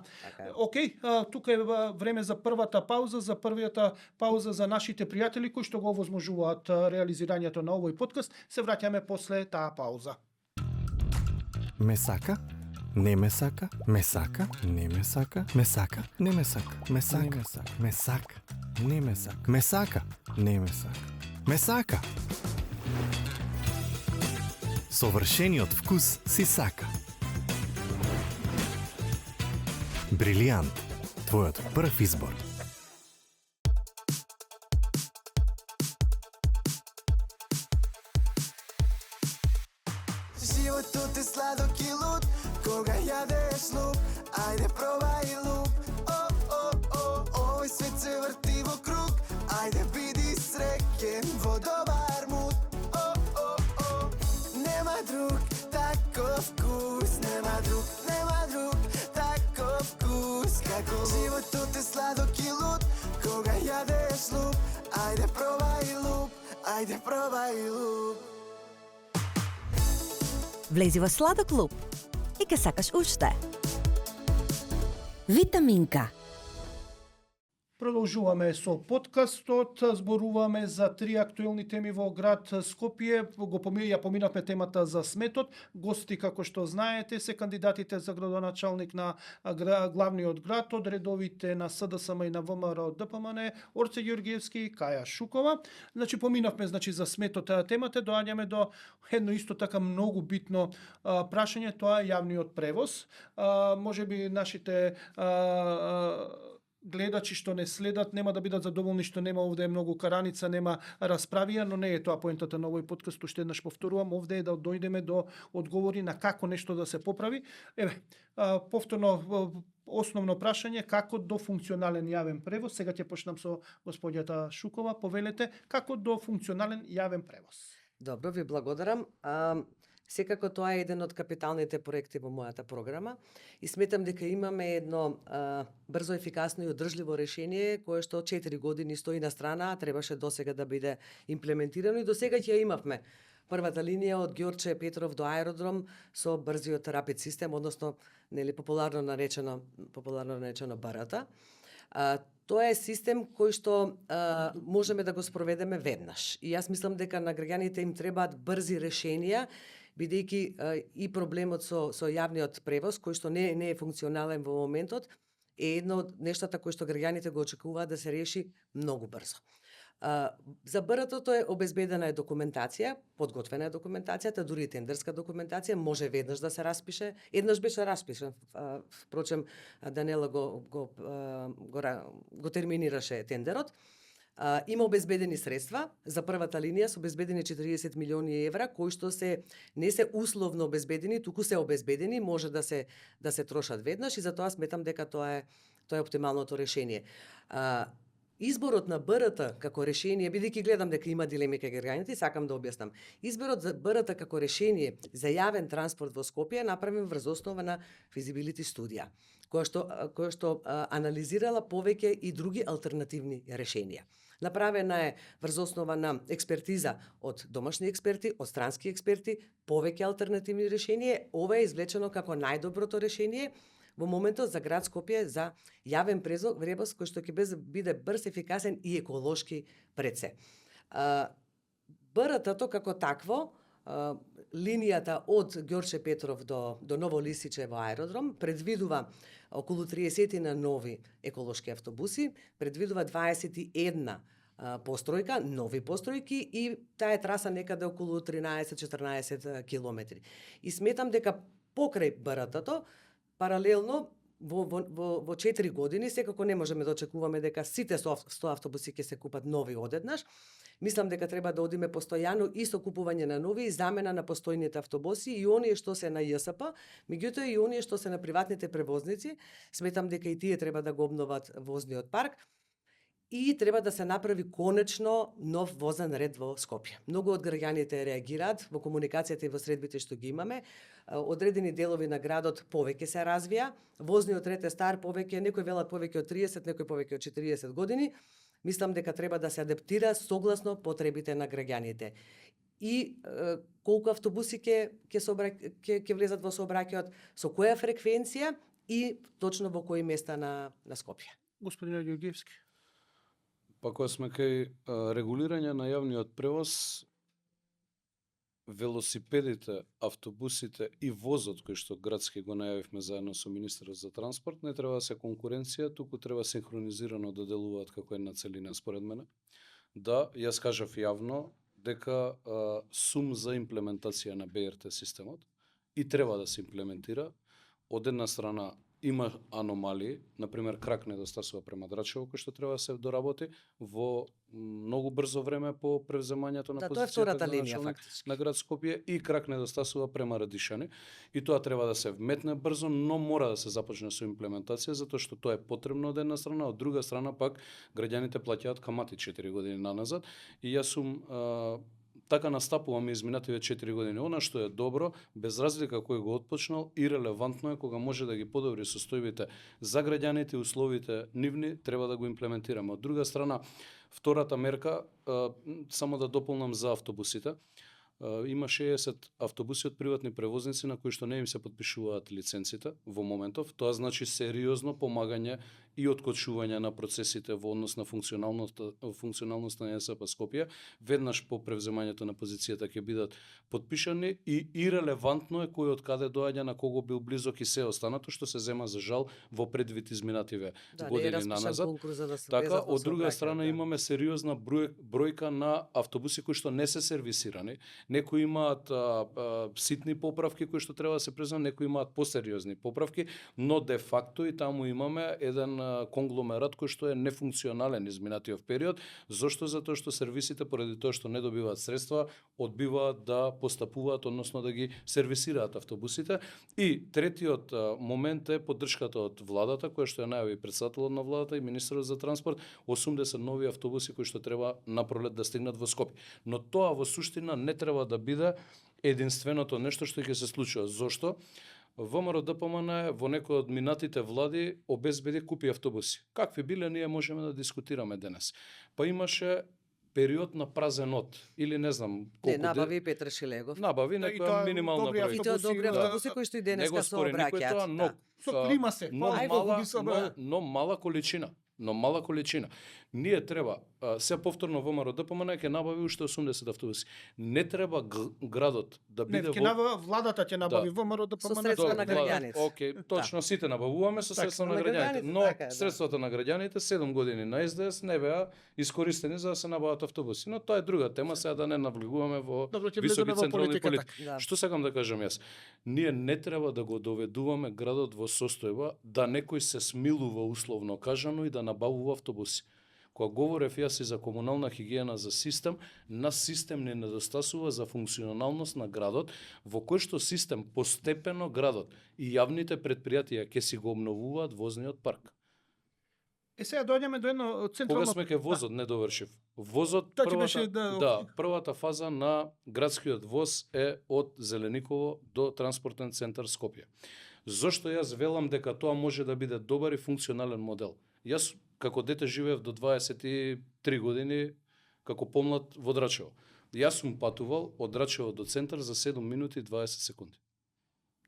Океј, тука е време за првата пауза, за првата пауза за нашите пријатели кои што го овозможуваат реализирањето на овој подкаст. Се враќаме после таа пауза. Ме сака? Не ме сака? Ме сака? Не ме сака? Ме сака? Не ме сака? Ме сака? Ме сака? Не ме сака? Ме сака? Не ме сака? Ме сака? Совршениот вкус си сака. Брилијант, твојот прв избор. Животот е сладок и луд, кога јадеш луп, ајде пробај луп. Овој свет се врти во круг, ајде биди среќен во добар муд. Нема друг таков вкус, нема друг таков вкус како животот е сладок и луд, кога јадеш луп, ајде пробај луп, ајде пробај луп. Влези во сладок луп и ке сакаш уште. Витаминка. Продолжуваме со подкастот, зборуваме за 3 актуелни теми во град Скопје. Ја поминавме темата за сметот. Гости, како што знаете, се кандидатите за градоначалник на главниот град, од редовите на СДСМ и на ВМРО ДПМН, Орце Ѓорѓиевски и Каја Шукова. Значи, поминавме за сметот темата, доаѓаме до едно исто така многу битно прашање, тоа е јавниот превоз. Можеби нашите гледачи што не следат нема да бидат задоволни што нема овде многу караница, нема расправија, но не е тоа поентата на овој подкаст, уште еднаш повторувам, овде е да дојдеме до одговори на како нешто да се поправи. Повторно основно прашање, како до функционален јавен превоз. Сега ќе почнам со господјата Шукова, повелете, како до функционален јавен превоз. Добро, ви благодарам. Секако тоа е еден од капиталните проекти во мојата програма и сметам дека имаме едно брзо, ефикасно и одржливо решение кое што 4 години стои на страна, а требаше досега да биде имплементирано и досега ќе имавме првата линија од Ѓорче Петров до аеродром со брзиот рапид систем, односно нели популарно наречено БРТ. Тоа е систем кој што можеме да го спроведеме веднаш. И јас мислам дека на граѓаните им требаат брзи решенија, бидејќи и проблемот со јавниот превоз, кој што не е функционален во моментот, е едно од нештата кои што граѓаните го очекуваат да се реши многу брзо. За БРТ-то е обезбедена документација, подготвена е документацијата, дури и тендерска документација, може веднаш да се распише. Еднаш беше распишен, впрочем Данела го терминираше тендерот. Има обезбедени средства за првата линија, се обезбедени 40 милиони евра, кои што не се условно обезбедени, туку се обезбедени, може да се трошат веднаш и затоа сметам дека тоа е оптималното решение. Изборот на БРТ како решение, бидејќи гледам дека има дилеми кај граѓаните, сакам да објаснам. Изборот за БРТ како решение за јавен транспорт во Скопје е направен врз основа на физибилити студија, која што анализирала повеќе и други алтернативни решенија. Направена е врз основа на експертиза од домашни експерти, од странски експерти, повеќе алтернативни решенија. Ова е извлечено како најдоброто решение во моментот за град Скопје за јавен превоз кој што ќе биде брз, ефикасен и еколошки пред се. БРТ-то како такво, линијата од Ѓорче Петров до Ново Лисиче во аеродром предвидува околу 30 на нови еколошки автобуси, предвидува 21 постројка, нови постројки и таа е траса некаде околу 13-14 километри. И сметам дека покрај БРТ-то паралелно во 4 години секако не можеме да очекуваме дека сите 100 автобуси ќе се купат нови одеднаш. Мислам дека треба да одиме постојано и со купување на нови и замена на постојните автобуси и оние што се на ЈСП, меѓутоа и оние што се на приватните превозници, сметам дека и тие треба да го обноват возниот парк. И треба да се направи конечно нов возен ред во Скопје. Многу од граѓаните реагираат во комуникацијата и во средбите што ги имаме. Одредени делови на градот повеќе се развија, возниот ред е стар повеќе, некои велат повеќе од 30, некои повеќе од 40 години. Мислам дека треба да се адаптира согласно потребите на граѓаните. И колку автобуси ќе влезат во сообраќајот, со која фреквенција и точно во кои места на Скопје. Господин Ѓорѓиевски. Па кога сме кај регулирање на јавниот превоз, велосипедите, автобусите и возот кој што градски го најавивме заедно со министерот за транспорт, не треба да се конкуренција, туку треба синхронизирано да делуваат како една целина според мене. Да, јас кажав јавно дека сум за имплементација на БРТ системот и треба да се имплементира. Од една страна има аномалии, например крак недостасува према Драчево кој што треба да се доработи во многу брзо време по превземањето на позицијата на град Скопје и крак недостасува према Радишани и тоа треба да се вметне брзо, но мора да се започне со имплементација затоа што тоа е потребно од една страна, од друга страна пак граѓаните плаќаат камати 4 години наназад и јас сум така настапуваме изминативе 4 години. Она што е добро, без разлика кој го отпочнал, и релевантно е кога може да ги подобри состојбите за граѓаните и условите нивни, треба да го имплементираме. Од друга страна, втората мерка, само да дополнам за автобусите, има 60 автобуси од приватни превозници на кои што не им се подпишуваат лиценците во моментов. Тоа значи сериозно помагање и откочување на процесите во однос на функционалноста на ЈСП Скопје. Веднаш по превземањето на позицијата ќе бидат подпишани и релевантно е кој од каде доаѓа, на кого бил близок и се останато што се зема за жал во предвид изминативе години наназад. Така, од друга страна имаме сериозна бројка на автобуси кои што не се сервисирани. Некои имаат ситни поправки кои што треба да се преземат, некои имаат посериозни поправки, но де факто и таму имаме еден конгломерат кој што е нефункционален изминатиот период. Зошто? Затоа што сервисите поради тоа што не добиваат средства, одбиваат да постапуваат, односно да ги сервисираат автобусите. И третиот момент е поддршката од владата, која што ја најави претседателот на владата и министерот за транспорт, 80 нови автобуси кои што треба на пролет да стигнат во Скопје. Но тоа во суштина не треба да биде единственото нешто што ќе се случува. Зошто? ВМРО ДПМН во некој од минатите влади обезбеди купи автобуси. Какви биле, ние можеме да дискутираме денес. Па имаше период на празен од, или не знам колку... Не, набави Петар Шилегов. Набави Да, и некоја тоа минимална добри И тоа бројка. добри да. автобуси кои што и Не го денеска се спори никој обраќаат. тоа, но... Со клима се. Но Ај, мала, колку би се- но мала количина. Ние треба, се повторно ВМРО ДПМН ќе набави уште 80 автобуси. Не треба градот да Не, биде ќе набава, владата ќе набави ВМРО да Со помане. средства на граѓаните. Океј, точно сите набавуваме со средства на граѓаните, но така е, да. средствата на граѓаните 7 години на СДС не беа искористени за да се набават автобуси. Но тоа е друга тема, сега да не навлегуваме во Добро, ќе високи влеземе во централни политиката. политики. Да. Што сакам да кажам јас? Ние не треба да го доведуваме градот во состојба да некој се смилува условно кажано и да набавува автобуси. Кога говорев јас и за комунална хигиена за систем, нас систем не недостасува за функционалност на градот, во кој што систем постепено градот и јавните предпријатија ќе си го обновуваат возниот парк. Сега доаѓаме до едно Кога централно... сме ке возот, не довршив. Возот, Тоа ќе првата, беше првата фаза на градскиот воз е од Зелениково до транспортен центар Скопје. Зошто јас велам дека тоа може да биде добар и функционален модел? Јас како дете живеев до 23 години како помлад во Драчево. Јас сум патувал од Драчево до центар за 7 минути и 20 секунди.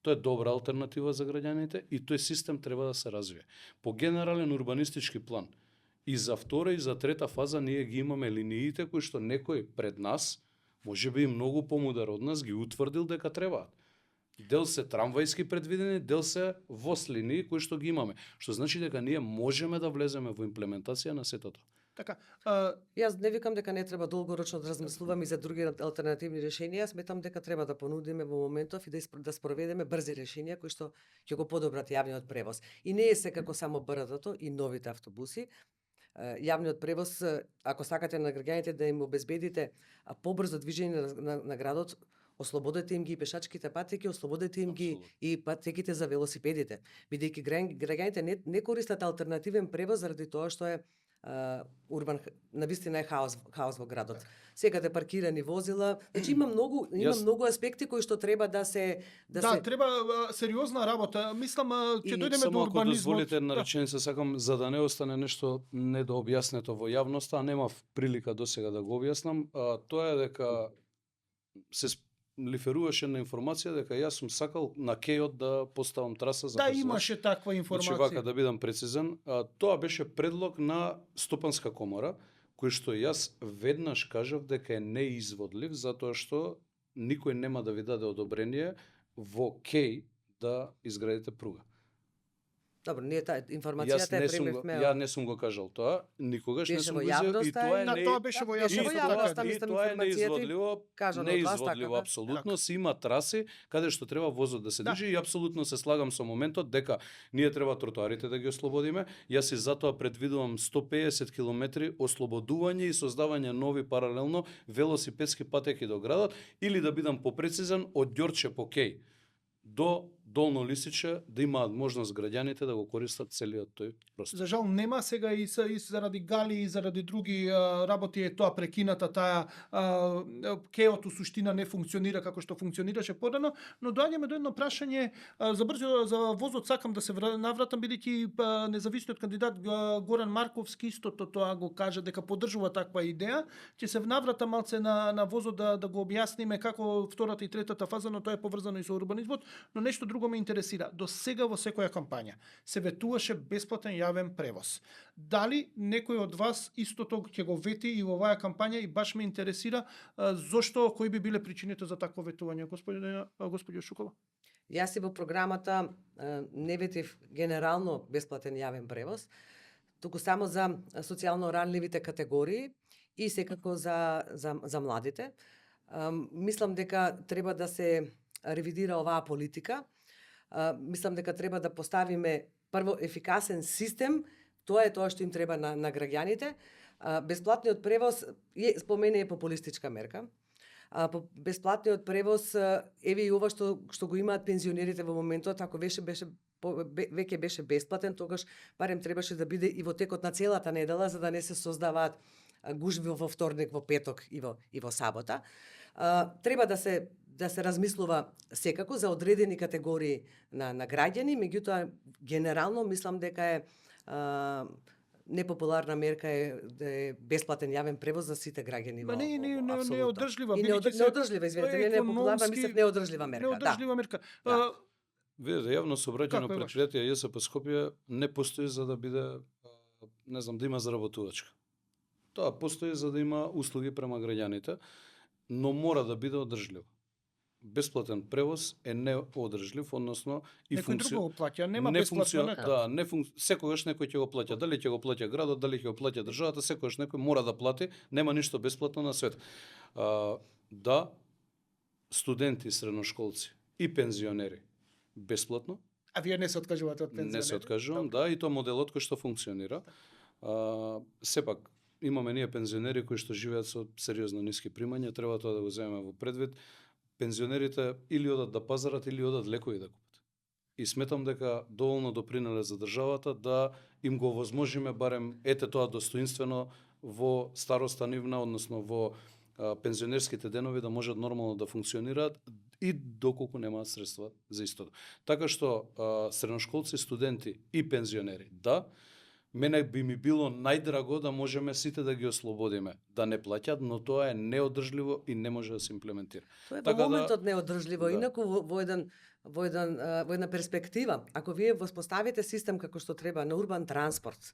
Тоа е добра алтернатива за граѓаните и тој систем треба да се развие. По генерален урбанистички план и за втора и за трета фаза ние ги имаме линиите кои што некој пред нас, можеби и многу помудар од нас, ги утврдил дека требаат. Дел се трамвајски предвидени, дел се воз линии кои што ги имаме. Што значи дека ние можеме да влеземе во имплементација на сето тоа. Така, Јас не викам дека не треба долгорочно да размислуваме и за други алтернативни решенија, јас сметам дека треба да понудиме во моментов и да спроведеме брзи решенија кои што ќе го подобрат јавниот превоз. И не е секако само БРТ-то и новите автобуси. Јавниот превоз, ако сакате на граѓаните да им обезбедите побрзо движење на градот, ослободете им ги и пешачките патеки, ослободете им ги и патеките за велосипедите. Бидејќи граѓаните не користат алтернативен превоз заради тоа што е урбан, навистина е хаос во градот. Секаде паркирани возила, значи има многу аспекти кои што треба да се треба сериозна работа. Мислам, ќе И дојдеме до Само ако урбанизмот. дозволите една реченица, сакам за да не остане нешто недообјаснето во јавноста, а немав прилика досега да го објаснам, тоа е дека се лиферуваше на информација дека јас сум сакал на Кејот да поставам траса за Да, брз влак. имаше таква Значи, информација. вака да бидам прецизен, тоа беше предлог на Стопанска комора, кој што јас веднаш кажав дека е неизводлив, затоа што никој нема да ви даде одобрение во Кеј да изградите пруга. Добро, ние таа Јас информацијата не е сум го, примевме. ја не сум го кажал тоа, никогаш не Беше сум во го изјавил и јавноста тоа и е На тоа беше во Беше во јавноста. јавноста, така е. мислам, и тоа е информацијата неизводливо, кажано од вас, така, да? апсолутно Така. си има траси каде што треба возот да се Да. движи и апсолутно се слагам со моментот дека ние треба тротоарите да ги ослободиме. Јас и затоа предвидувам 150 километри ослободување и создавање нови паралелно велосипедски патеки до градот или да бидам попрецизен од Ѓорче по Кеј до Долно Лисиче да имаат можност граѓаните да го користат целиот тој простор. За жал нема сега и заради Гали и заради други работи е тоа прекината, таа Кеот у суштина не функционира како што функционираше порано, но доаѓаме до едно прашање за возот сакам да се навратам бидејќи независниот кандидат Горан Марковски истото тоа го кажа дека поддржува таква идеја. Ќе се навратам малце на возот да го објасниме како втората и третата фаза, но тоа е поврзано и со урбанизмот, но нешто друго ме интересира. До сега во секоја кампања се ветуваше бесплатен јавен превоз. Дали некој од вас истото ќе го вети и во оваа кампања и баш ме интересира зошто, кои би биле причините за такво ветување, господине Шукова? Јас и во програмата не ветив генерално бесплатен јавен превоз, туку само за социјално ранливите категории и секако за младите. Мислам дека треба да се ревидира оваа политика. Мислам дека треба да поставиме прво ефикасен систем, тоа е тоа што им треба на граѓаните. Бесплатниот превоз спомене е популистичка мерка. Бесплатниот превоз еве и ова што го имаат пензионерите во моментот, ако веќе беше бесплатен, тогаш барем требаше да биде и во текот на целата недела, за да не се создаваат гужви во вторник, во петок и во сабота. Треба да се размислува секако за одредени категории на граѓани, меѓутоа генерално мислам дека е непопуларна мерка е да е бесплатен јавен превоз за сите граѓани Ма не апсолутно. одржлива, И неодржлива, извинете, не непопуларна, мислев неодржлива мерка. Неодржлива мерка. Да. Видете, јавно сообраќајно Како е претпријатие ЈСП Скопје не постои за да биде, не знам, да има заработувачка. Тоа постои за да има услуги према граѓаните, но мора да биде одржливо. Бесплатен превоз е неодржлив, односно и Некој друго го плаќа, нема бесплатно нека. Да, секогаш некој ќе го плаќа, дали ќе го плаќа градот, дали ќе го плаќа државата, секогаш некој мора да плати, нема ништо бесплатно на свет. Да, студенти, средношколци и пензионери бесплатно. А вие не се откажувате од пензионери? Не се откажувам, да, и тоа моделот кој што функционира. Сепак, имаме ние пензионери кои што живеат со сериозно ниски примања, треба тоа да го земеме во предвид. Пензионерите или одат да пазарат, или одат лекови да купат. И сметам дека доволно допринеле за државата да им го возможиме барем ете тоа достоинствено во староста нивна, односно во пензионерските денови да можат нормално да функционираат и доколку немаат средства за истото. Така што средношколци, студенти и пензионери, да, мене би ми било најдраго да можеме сите да ги ослободиме, да не плаќат, но тоа е неодржливо и не може да се имплементира. Тоа е Така во моментот неодржливо, да. инаку во една перспектива, ако вие воспоставите систем како што треба на урбан транспорт,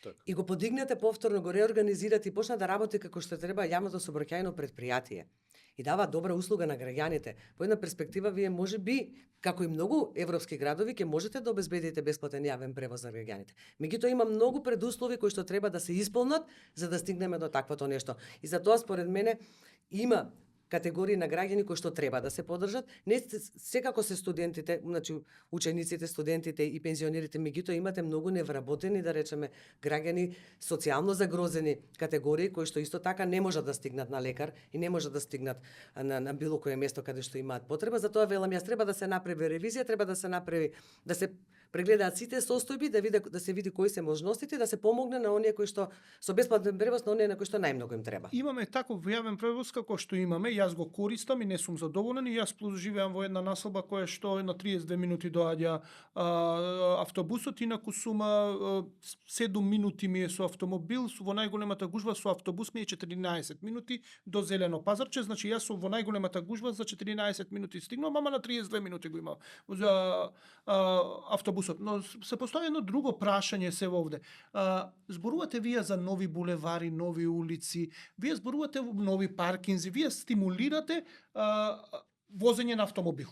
Така. и го подигнете повторно, го реорганизирате и почна да работи како што треба јавното сообраќајно предпријатие и дава добра услуга на граѓаните. Во една перспектива вие можеби, како и многу европски градови, ќе можете да обезбедите бесплатен јавен превоз за граѓаните. Меѓутоа има многу предуслови кои што треба да се исполнат за да стигнеме до таквото нешто. И затоа според мене има категории на граѓани кои што треба да се поддржат. Не секако се студентите, значи учениците, студентите и пензионерите, меѓутоа имате многу невработени, да речеме, граѓани социјално загрозени категории кои што исто така не можат да стигнат на лекар и не можат да стигнат на било кое место каде што имаат потреба. Затоа велам јас треба да се направи ревизија, треба да се направи да се прегледаат сите состојби, да се види кои се можностите, да се помогне на оние кои што со бесплатен превоз, на оние на кои што најмногу им треба. Имаме таков јавен превоз како што имаме, јас го користам и не сум задоволен и јас плюс живеам во една населба која што на 32 минути доаѓа автобусот, инаку сум 7 минути ми е со автомобил, во најголемата гужва со автобус ми е 14 минути до Зелено пазарче, значи јас сум во најголемата гужва за 14 минути стигнувам, ама на 32 минути го имам за автобусот. Но се постави едно друго прашање се овде. Зборувате вие за нови булевари, нови улици, вие зборувате нови паркинзи, вие стимулирате возење на автомобил.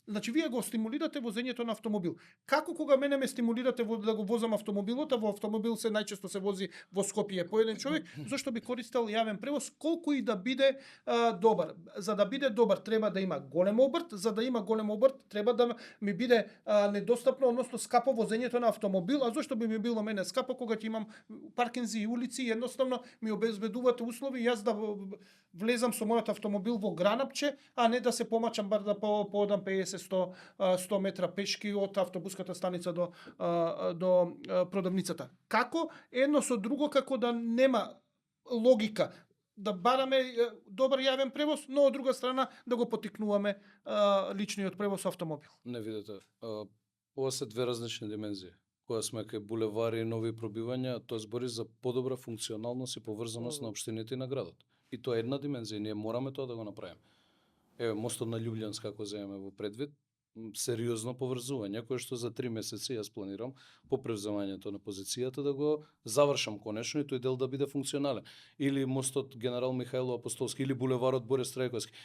Значи, вие го стимулирате возењето на автомобил. Како кога мене ме стимулирате да го возам автомобилот, а во автомобил најчесто се вози во Скопје по еден човек, зашто би користел јавен превоз, колку и да биде добар. За да биде добар треба да има голем обрт, за да има голем обрт треба да ми биде недостапно, односно скапо возењето на автомобил, а зашто би ми било мене скапо кога ќе имам паркинзи и улици, едноставно ми обезбедувате услови јас да влезам со мојот автомобил во Гранапче, а не да се помачам бар да поодам 50-100 метра пешки од автобуската станица до продавницата. Како едно со друго, како да нема логика да бараме добар јавен превоз, но од друга страна да го потикнуваме личниот превоз автомобил. Не видите, ова се две различни димензии. Кога сме кај булевари и нови пробивања, тоа збори за подобра функционалност и поврзаност на општините и на градот. И тоа е една димензија, ние мораме тоа да го направиме. Еве, мостот на Љубљанска, ако земеме во предвид, сериозно поврзување, кое што за 3 месеци јас планирам по превземањето на позицијата да го завршам конечно и тој дел да биде функционален. Или мостот Генерал Михајло Апостолски, или булеварот Борис Трајковски.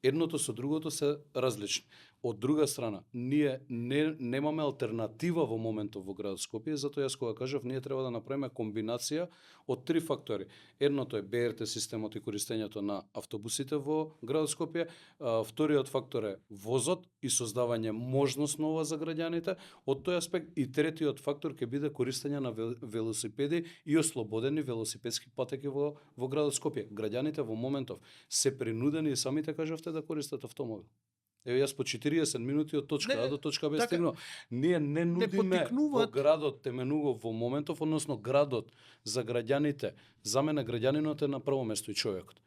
Едното со другото се различни. Од друга страна, ние немаме алтернатива во моментот во градот Скопје, затоа јас кога кажав, ние треба да направиме комбинација од 3 фактори. Едното е БРТ системот и користењето на автобусите во градот Скопје, вториот фактор е возот и создавање можност нова за граѓаните, од тој аспект, и третиот фактор ќе биде користење на велосипеди и ослободени велосипедски патеки во градот Скопје. Граѓаните во моментов се принудени и самите кажавте да користат автомобил. Еве јас по 40 минути од точка А до точка Б стигнувам. Ние не нудиме во градот теменуго во моментов, односно градот за граѓаните. За мене граѓанинот е на прво место и човекот.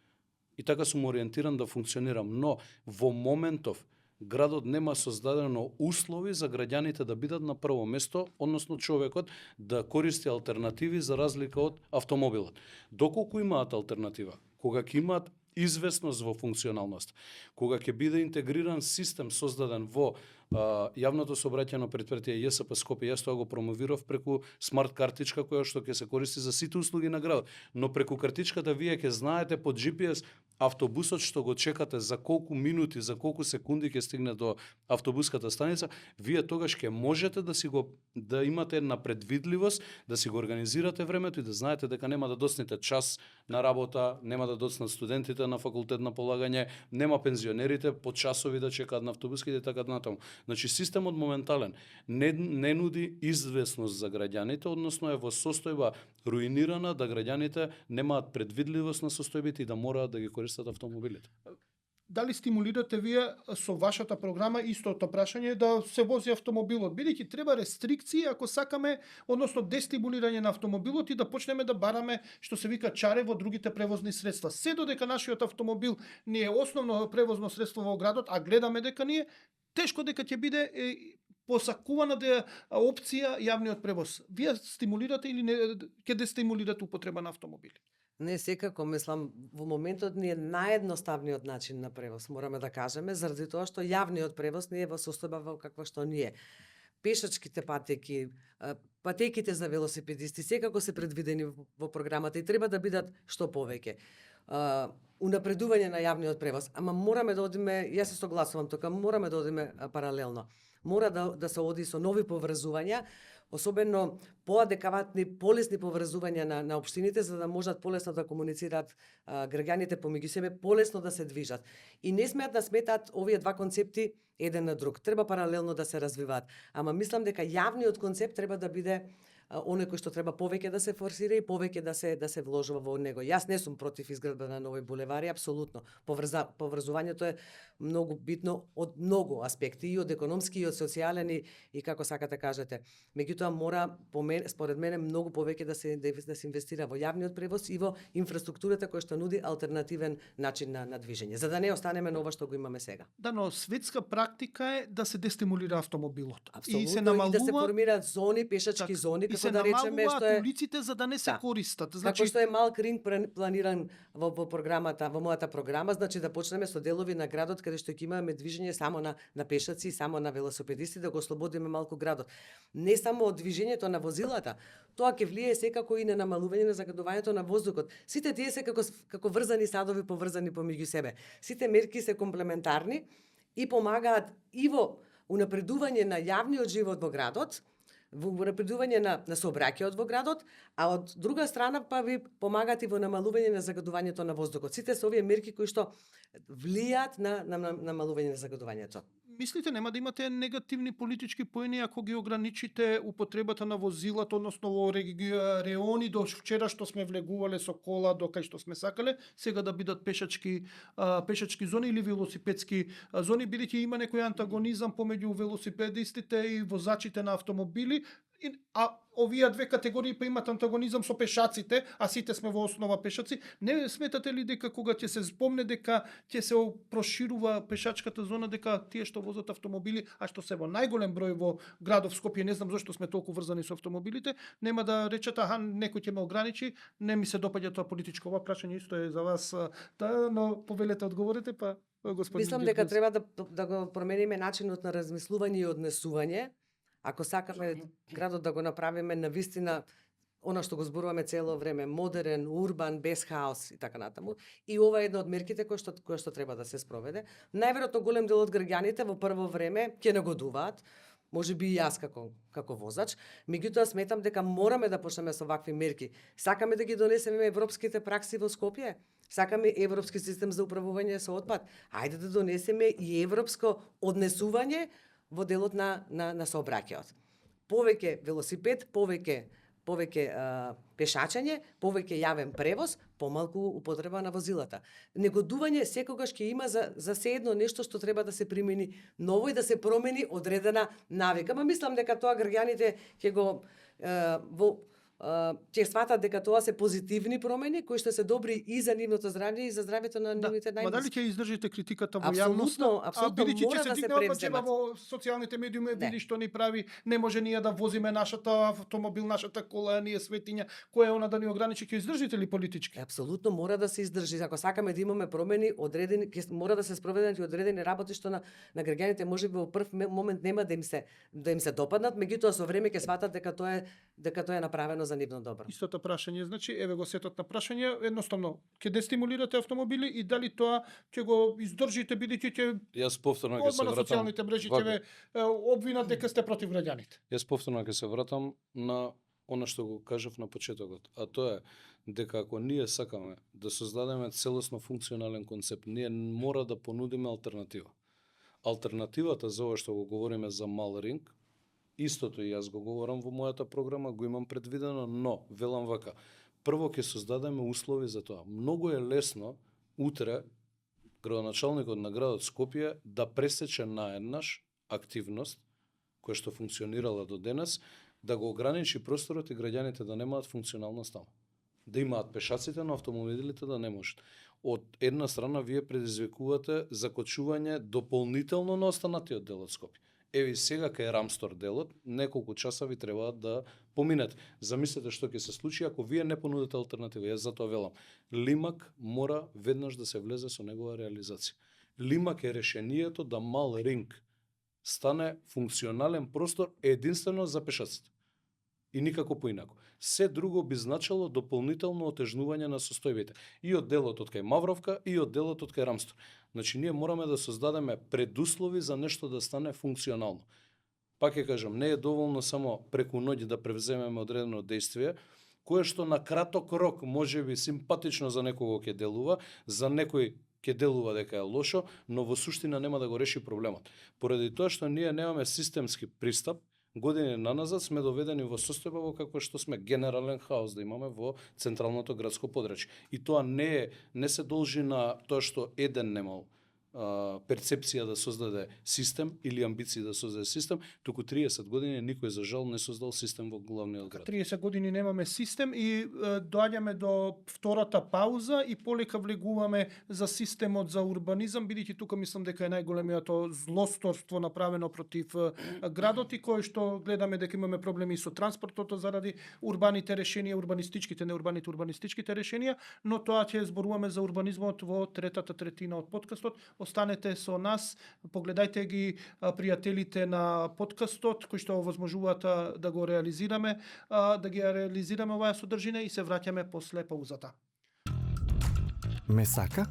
и така сум ориентиран да функционирам, но во моментов градот нема создадено услови за граѓаните да бидат на прво место, односно човекот да користи алтернативи за разлика од автомобилот. Доколку имаат алтернатива, кога ќе имаат известност во функционалност, кога ќе биде интегриран систем создаден во јавното сообраќајно претпријатие ЈСП Скопје, јас тоа го промовирав преку смарт картичка која што ќе се користи за сите услуги на градот, но преку картичката вие ќе знаете под GPS автобусот што го чекате за колку минути, за колку секунди ќе стигне до автобуската станица, вие тогаш ќе можете да имате една предвидливост, да си го организирате времето и да знаете дека нема да доцнете час на работа, нема да доцнат студентите на факултет на полагање, нема пензионерите по часови да чекаат на автобуските и така натаму. Значи системот моментален не нуди известност за граѓаните, односно е во состојба руинирана да граѓаните немаат предвидливост на состојбите и да мораат да ги користат автомобилите. Дали стимулирате вие со вашата програма истото прашање да се вози автомобилот, бидејќи треба рестрикции ако сакаме, односно дестимулирање на автомобилот и да почнеме да бараме што се вика чаре во другите превозни средства. Се додека нашиот автомобил не е основно превозно средство во градот, а гледаме дека ние тешко дека ќе биде посакувана опција јавниот превоз. Вие стимулирате или не ќе дестимулирате употреба на автомобили? Не, секако, мислам, во моментот ни е наједноставниот начин на превоз, мораме да кажеме, заради тоа што јавниот превоз не е во состојба во каква што ни е. Пешачките патеки, патеките за велосипедисти, секако се предвидени во програмата и треба да бидат што повеќе. Унапредување на јавниот превоз, ама мораме да одиме, јас се согласувам тука, мораме да одиме паралелно. Мора да се оди со нови поврзувања, особено поадекватни, полесни поврзувања на општините, за да можат полесно да комуницираат граѓаните помеѓу себе, полесно да се движат. И не смеат да сметаат овие два концепти еден на друг. Треба паралелно да се развиваат. Ама мислам дека јавниот концепт треба да биде оној кој што треба повеќе да се форсира и повеќе да се вложува во него. Јас не сум против изградба на нови булевари, апсолутно. Поврзувањето е многу битно од многу аспекти, и од економски, и од социјален, и како сакате кажете. Меѓутоа мора, според мене, многу повеќе да се инвестира во јавниот превоз и во инфраструктурата која што нуди алтернативен начин на движење, за да не останеме на ова што го имаме сега. Да, но светска практика е да се дестимулира автомобилот. Апсолутно, и се намалува, и да се формираат зони, пешачки зони, и се да речеме, што е улиците за да не се користат. Значи, како што е мал ринг планиран во програмата, во мојата програма, значи да почнеме со делови на градот каде што ќе имаме движење само на пешаци, само на велосипедисти, да го ослободиме малку градот. Не само од движењето на возилата, тоа ќе влие секако и на намалување на загадувањето на воздухот. Сите тие се како врзани садови поврзани помеѓу себе. Сите мерки се комплементарни и помагаат и во унапредување на јавниот живот во градот, во напредување на сообраќајот во градот, а од друга страна па ви помагаат и во намалување на загадувањето на воздухот. Сите се овие мерки кои што влијаат на намалување на загадувањето. Мислите нема да имате негативни политички поени ако ги ограничите употребата на возилата, односно во реони до вчера што сме влегувале со кола до кај што сме сакале, сега да бидат пешачки зони или велосипедски зони, бидејќи има некој антагонизам помеѓу велосипедистите и возачите на автомобили, а овие две категории па имат антагонизам со пешаците, а сите сме во основа пешаци. Не сметате ли дека кога ќе се спомне дека ќе се проширува пешачката зона, дека тие што возат автомобили, а што се во најголем број во градов Скопје, не знам зошто сме толку врзани со автомобилите, нема да речат аха некој ќе ме ограничи, не ми се допаѓа тоа политичко. Ова прашање исто е за вас, но повелете одговорите па господин. Мислам дека треба да го промениме начинот на размислување и однесување. Ако сакаме градот да го направиме навистина она што го зборуваме цело време, модерен, урбан, без хаос и така натаму. И ова е една од мерките која што треба да се спроведе. Најверојатно голем дел од граѓаните во прво време ќе негодуваат, можеби и јас како возач, меѓутоа сметам дека мораме да почнеме со вакви мерки. Сакаме да ги донесеме европските пракси во Скопје, сакаме европски систем за управување со отпад. Ајде да донесеме и европско однесување во делот на сообраќајот. Повеќе велосипед, повеќе пешачење, повеќе јавен превоз, помалку употреба на возилата. Негодување секогаш ќе има за се едно нешто што треба да се примени ново и да се промени одредена навика. Ма мислам дека тоа граѓаните ќе го ќе сватат дека тоа се позитивни промени кои што се добри и за нивното здравје и за здравјето на нивните Ма дали најблиски. ќе издржите критиката во Апсолутно, јавноста? апсолутно, бидејќи мора ќе се да се дигне превземат. опачева во социјалните медиуми, Не. види што ни прави, не може ние да возиме нашата автомобил, нашата кола, ние светиња, која е она да ни ограничи, ќе издржите ли политички? Апсолутно мора да се издржи. Ако сакаме да имаме промени, мора да се спроведат и одредени работи што на граѓаните можеби во прв момент нема да им се допаднат, меѓутоа со време ќе сватат дека тоа е направено за нивно добро. Истото прашање, значи, еве го сетот на прашање, едноставно, ќе дестимулирате автомобили и дали тоа ќе го издржите, бидејќи ќе Јас повторно ќе се одма на вратам. социјалните мрежи ќе Вака. ве обвинат дека сте против граѓаните. Јас повторно ќе се вратам на она што го кажав на почетокот, а тоа е дека ако ние сакаме да создадеме целосно функционален концепт, ние мора да понудиме алтернатива. Алтернативата за ова што го говориме за мал ринг, истото и јас го говорам во мојата програма, го имам предвидено, но велам вака, прво ќе создадеме услови за тоа. Многу е лесно утре градоначалникот на градот Скопје да пресече наеднаш активност која што функционирала до денес, да го ограничи просторот и граѓаните да немаат функционалност таму. Да имаат пешаците, но автомобилите да не можат. Од една страна вие предизвикувате закочување дополнително на останатиот дел од Скопје. Еви сега кај Рамстор делот, неколку часа ви требаат да поминете. Замислете што ќе се случи ако вие не понудите алтернатива. Јас затоа велам, Лимак мора веднаш да се влезе со негова реализација. Лимак е решението да мал ринг стане функционален простор единствено за пешаците. И никако поинако. Се друго би значило дополнително отежнување на состојбите. И од делот од кај Мавровка, и од делот од кај Рамстор. Значи, ние мораме да создадеме предуслови за нешто да стане функционално. Пак ќе кажам, не е доволно само преку ноќ да превземеме одредено дејствие, кое што на краток рок може би симпатично за некого ќе делува, за некој ќе делува дека е лошо, но во суштина нема да го реши проблемот. Поради тоа што ние немаме системски пристап, години наназад сме доведени во состојба во каква што сме, генерален хаос да имаме во централното градско подрачје. И тоа не се должи на тоа што еден немал перцепција да создаде систем или амбиции да создаде систем, туку 30 години никој за жал не создал систем во главниот град. 30 години немаме систем и доаѓаме до втората пауза и полека влегуваме за системот за урбанизам, бидејќи тука мислам дека е најголемиото злосторство направено против градот и кое што гледаме дека имаме проблеми со транспортот заради урбаните решенија, урбанистичките, не урбаните, урбанистичките решенија, но тоа ќе зборуваме за урбанизмот во третата третина од подкастот. Останете со нас, погледајте ги пријателите на подкастот кои што овозможуваат да го реализираме, да ги реализираме оваа содржина и се враќаме после паузата. Ме сака?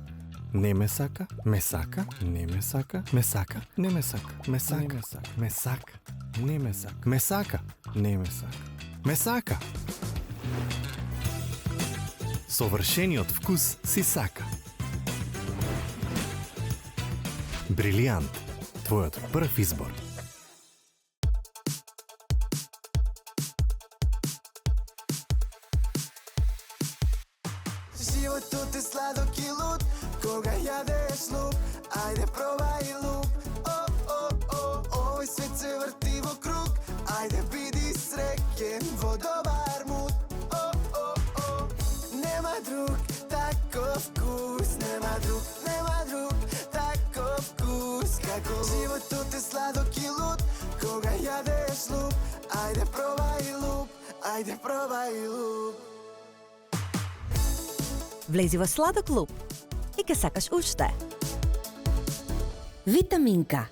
Не ме сака? Ме сака? Не ме сака? Ме сака? Не ме сака? Ме сака? Ме сака? Не ме сака? Ме сака? Не ме сака? Ме сака? Совршениот вкус си сака. Брилијант, твојот прв избор. Животот е сладок и луд, кога јадеш луп, ајде пробај луп. Овој свет се врти во круг, ајде биди среќен во добар муд. Нема друг таков вкус, нема друг таков вкус како животот е сладок и луд, кога јадеш луп, ајде пробај луп, ајде пробај луп. Влези во Сладок клуб и ке сакаш уште. Витаминка.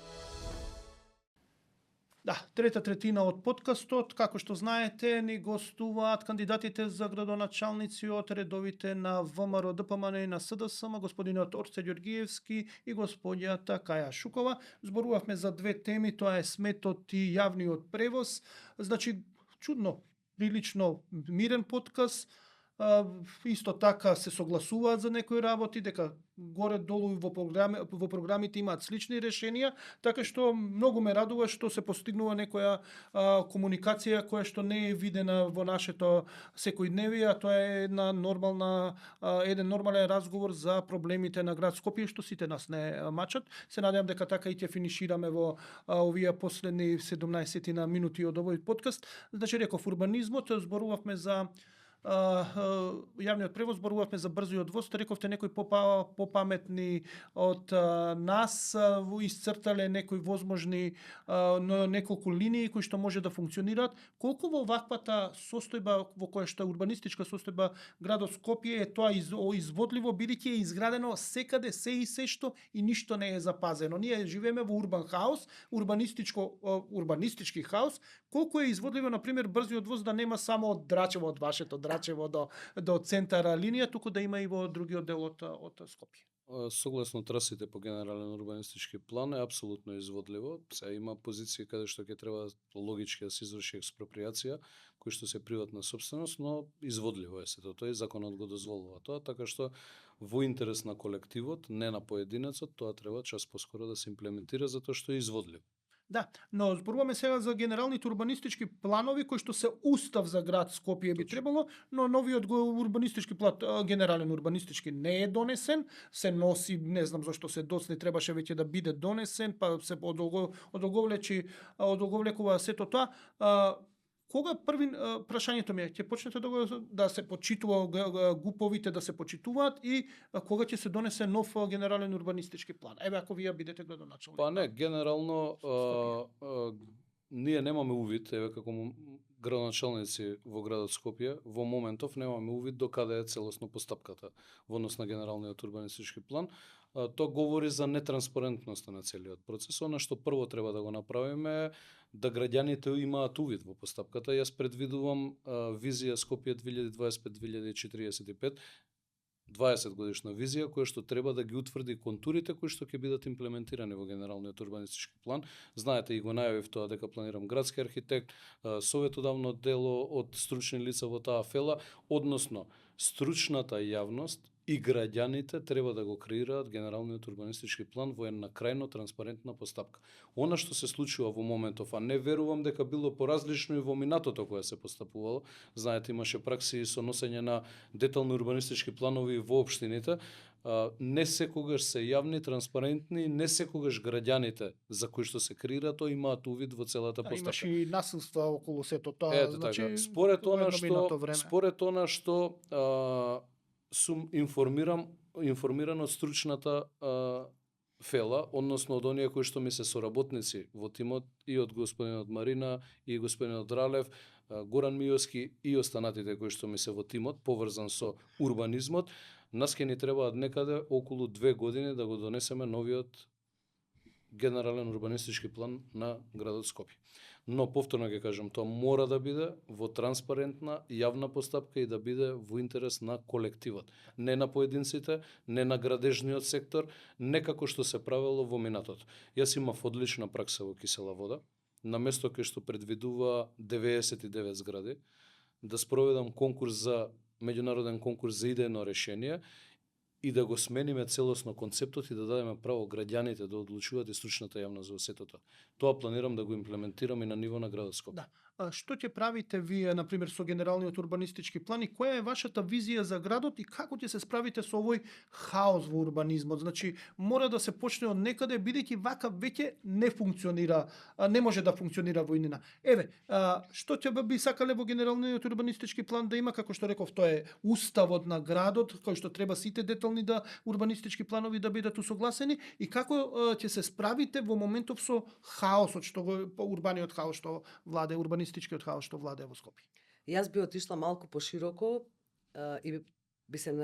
Да, трета третина од подкастот, како што знаете, ни гостуваат кандидатите за градоначалници од редовите на ВМРО ДПМН и на СДСМ, господинот Орце Ѓоргиевски и господјата Каја Шукова. Зборувавме за две теми, тоа е сметот и јавниот превоз. Значи, чудно, прилично мирен подкаст, Исто така се согласуваат за некои работи, дека горе долу во програмите имаат слични решенија, така што многу ме радува што се постигнува некоја комуникација која што не е видена во нашето секојдневие, а тоа е една еден нормален разговор за проблемите на град Скопје што сите нас не мачат. Се надевам дека така и ќе финишираме во овие последни 17 минути од овој подкаст. Значи реков урбанизмот, зборувавме за јавниот превоз, зборувавме за брзиот воз, рековте некои попаметни од нас исцртале некои возможни неколку линии кои што може да функционираат. Колку во ваквата состојба во која што е урбанистичка состојба градот Скопје е тоа изводливо, бидејќи е изградено секаде се и се што и ништо не е запазено. Ние живееме во урбан хаос, урбанистички хаос. Колку е изводливо, на пример, брзиот воз да нема само од Драчево, од вашето Драчево до центара линија, туку да има и во другиот дел од Скопје. Согласно трасите по генерален урбанистички план е апсолутно изводливо. Се има позиции каде што ќе треба логички да се изврши експроприација, кои што се приватна собственост, но изводливо е сето тоа и законот го дозволува тоа, така што во интерес на колективот, не на поединецот, тоа треба час поскоро да се имплементира затоа што е изводливо. Да, но зборуваме сега за генералните урбанистички планови кои што се устав за град Скопје би требало, но новиот урбанистички план, генерален урбанистички не е донесен, се носи, не знам зашто се доцни, требаше веќе да биде донесен, па се одолговлекува сето тоа. Кога прашањето ми е, ќе почнете да се почитува ГУП-овите да се почитуваат и кога ќе се донесе нов генерален урбанистички план? Еве ако вие бидете градоначалник. Па не, генерално ние немаме увид, еве како градоначалници во градот Скопје, во моментов немаме увид до каде е целосно постапката во однос на генералниот урбанистички план. Тоа говори за нетранспарентноста на целиот процес. Она што прво треба да го направиме е да граѓаните имаат увид во постапката. Јас предвидувам визија Скопје 2025-2045, 20 годишна визија која што треба да ги утврди контурите кои што ќе бидат имплементирани во генералниот урбанистички план. Знаете и го најавив тоа дека планирам градски архитект, советодавно дело од стручни лица во таа фела, односно стручната јавност и граѓаните треба да го креираат генералниот урбанистички план во една крајно транспарентна постапка. Она што се случува во моментов, а не верувам дека било поразлично и во минатото кое се постапувало. Знаете, имаше пракси со носење на детални урбанистички планови во општините. Не секогаш се јавни, транспарентни, не секогаш граѓаните за кои што се креираат, имаат увид во целата постапка. Имаше и насилства околу сето тоа. Ето така, според она што сум информиран од стручната фела, односно од оние кои што ми се соработници во тимот, и од господинот Марина, и господинот Ралев, Горан Мијоски и останатите кои што ми се во тимот, поврзан со урбанизмот. Нас ке ни требаат некаде околу 2 години да го донесеме новиот генерален урбанистички план на градот Скопје. Но повторно ќе кажам, тоа мора да биде во транспарентна, јавна постапка и да биде во интерес на колективот. Не на поединците, не на градежниот сектор, не како што се правело во минатото. Јас имав одлична пракса во Кисела вода, на место кај што предвидува 99 згради, да спроведам меѓународен конкурс за идејно решение и да го смениме целосно концептот и да дадеме право граѓаните да одлучуваат и стручната јавност за сето тоа. Тоа планирам да го имплементирам и на ниво на градот Скопје. Да. Што ќе правите вие, например, со генералниот урбанистички план и која е вашата визија за градот и како ќе се справите со овој хаос во урбанизмот? Значи, мора да се почне од некаде, бидејќи вака веќе не функционира, не може да функционира во иднина. Еве, што ќе би сакале во генералниот урбанистички план да има, како што реков, тоа е уставот на градот, кој што треба сите детални урбанистички планови да бидат усогласени и како ќе се справите во моментов со хаосот, урбаниот хаос што владе, урбанистичкиот хаос што владе во Скопје? Јас би отишла малку пошироко и би се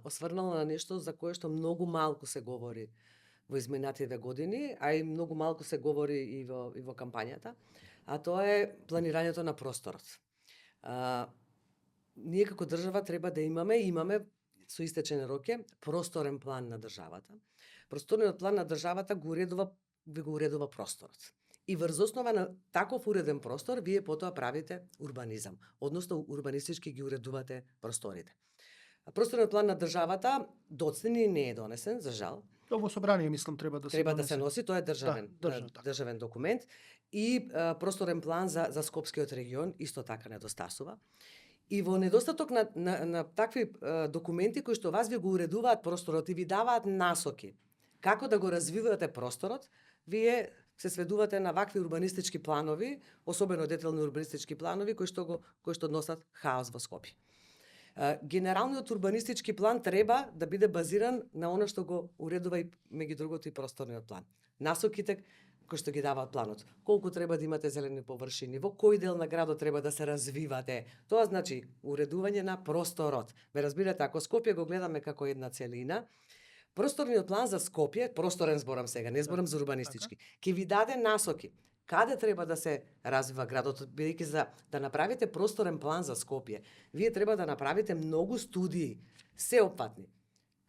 осврнала на нешто за кое што многу малку се говори во изминатите години, а и многу малку се говори и во кампањата, а тоа е планирањето на просторот. Ние како држава треба да имаме со истечен рок просторен план на државата. Просторниот план на државата го уредува просторот. И врз основа на таков уреден простор, вие потоа правите урбанизам, односно урбанистички ги уредувате просторите. Просторниот план на државата доцнени не е донесен, за жал. Во собрание мислам треба да се Треба да донесе. се носи, тоа е државен документ и просторен план за Скопскиот регион исто така недостасува. И во недостаток на такви документи кои што вас ви го уредуваат просторот и ви даваат насоки како да го развивате просторот, вие се сведувате на вакви урбанистички планови, особено детални урбанистички планови кои што носат хаос во Скопје. Генералниот урбанистички план треба да биде базиран на она што го уредува и меѓу другото и просторниот план. Насоките кои што ги даваат планот. Колку треба да имате зелени површини, во кој дел на градот треба да се развивате. Тоа значи уредување на просторот. Ме разбирате, ако Скопје го гледаме како една целина, просторниот план за Скопје, просторен зборам сега, не зборам за урбанистички, ќе ви даде насоки каде треба да се развива градот, бидејќи за да направите просторен план за Скопје, вие треба да направите многу студии, сеопфатни.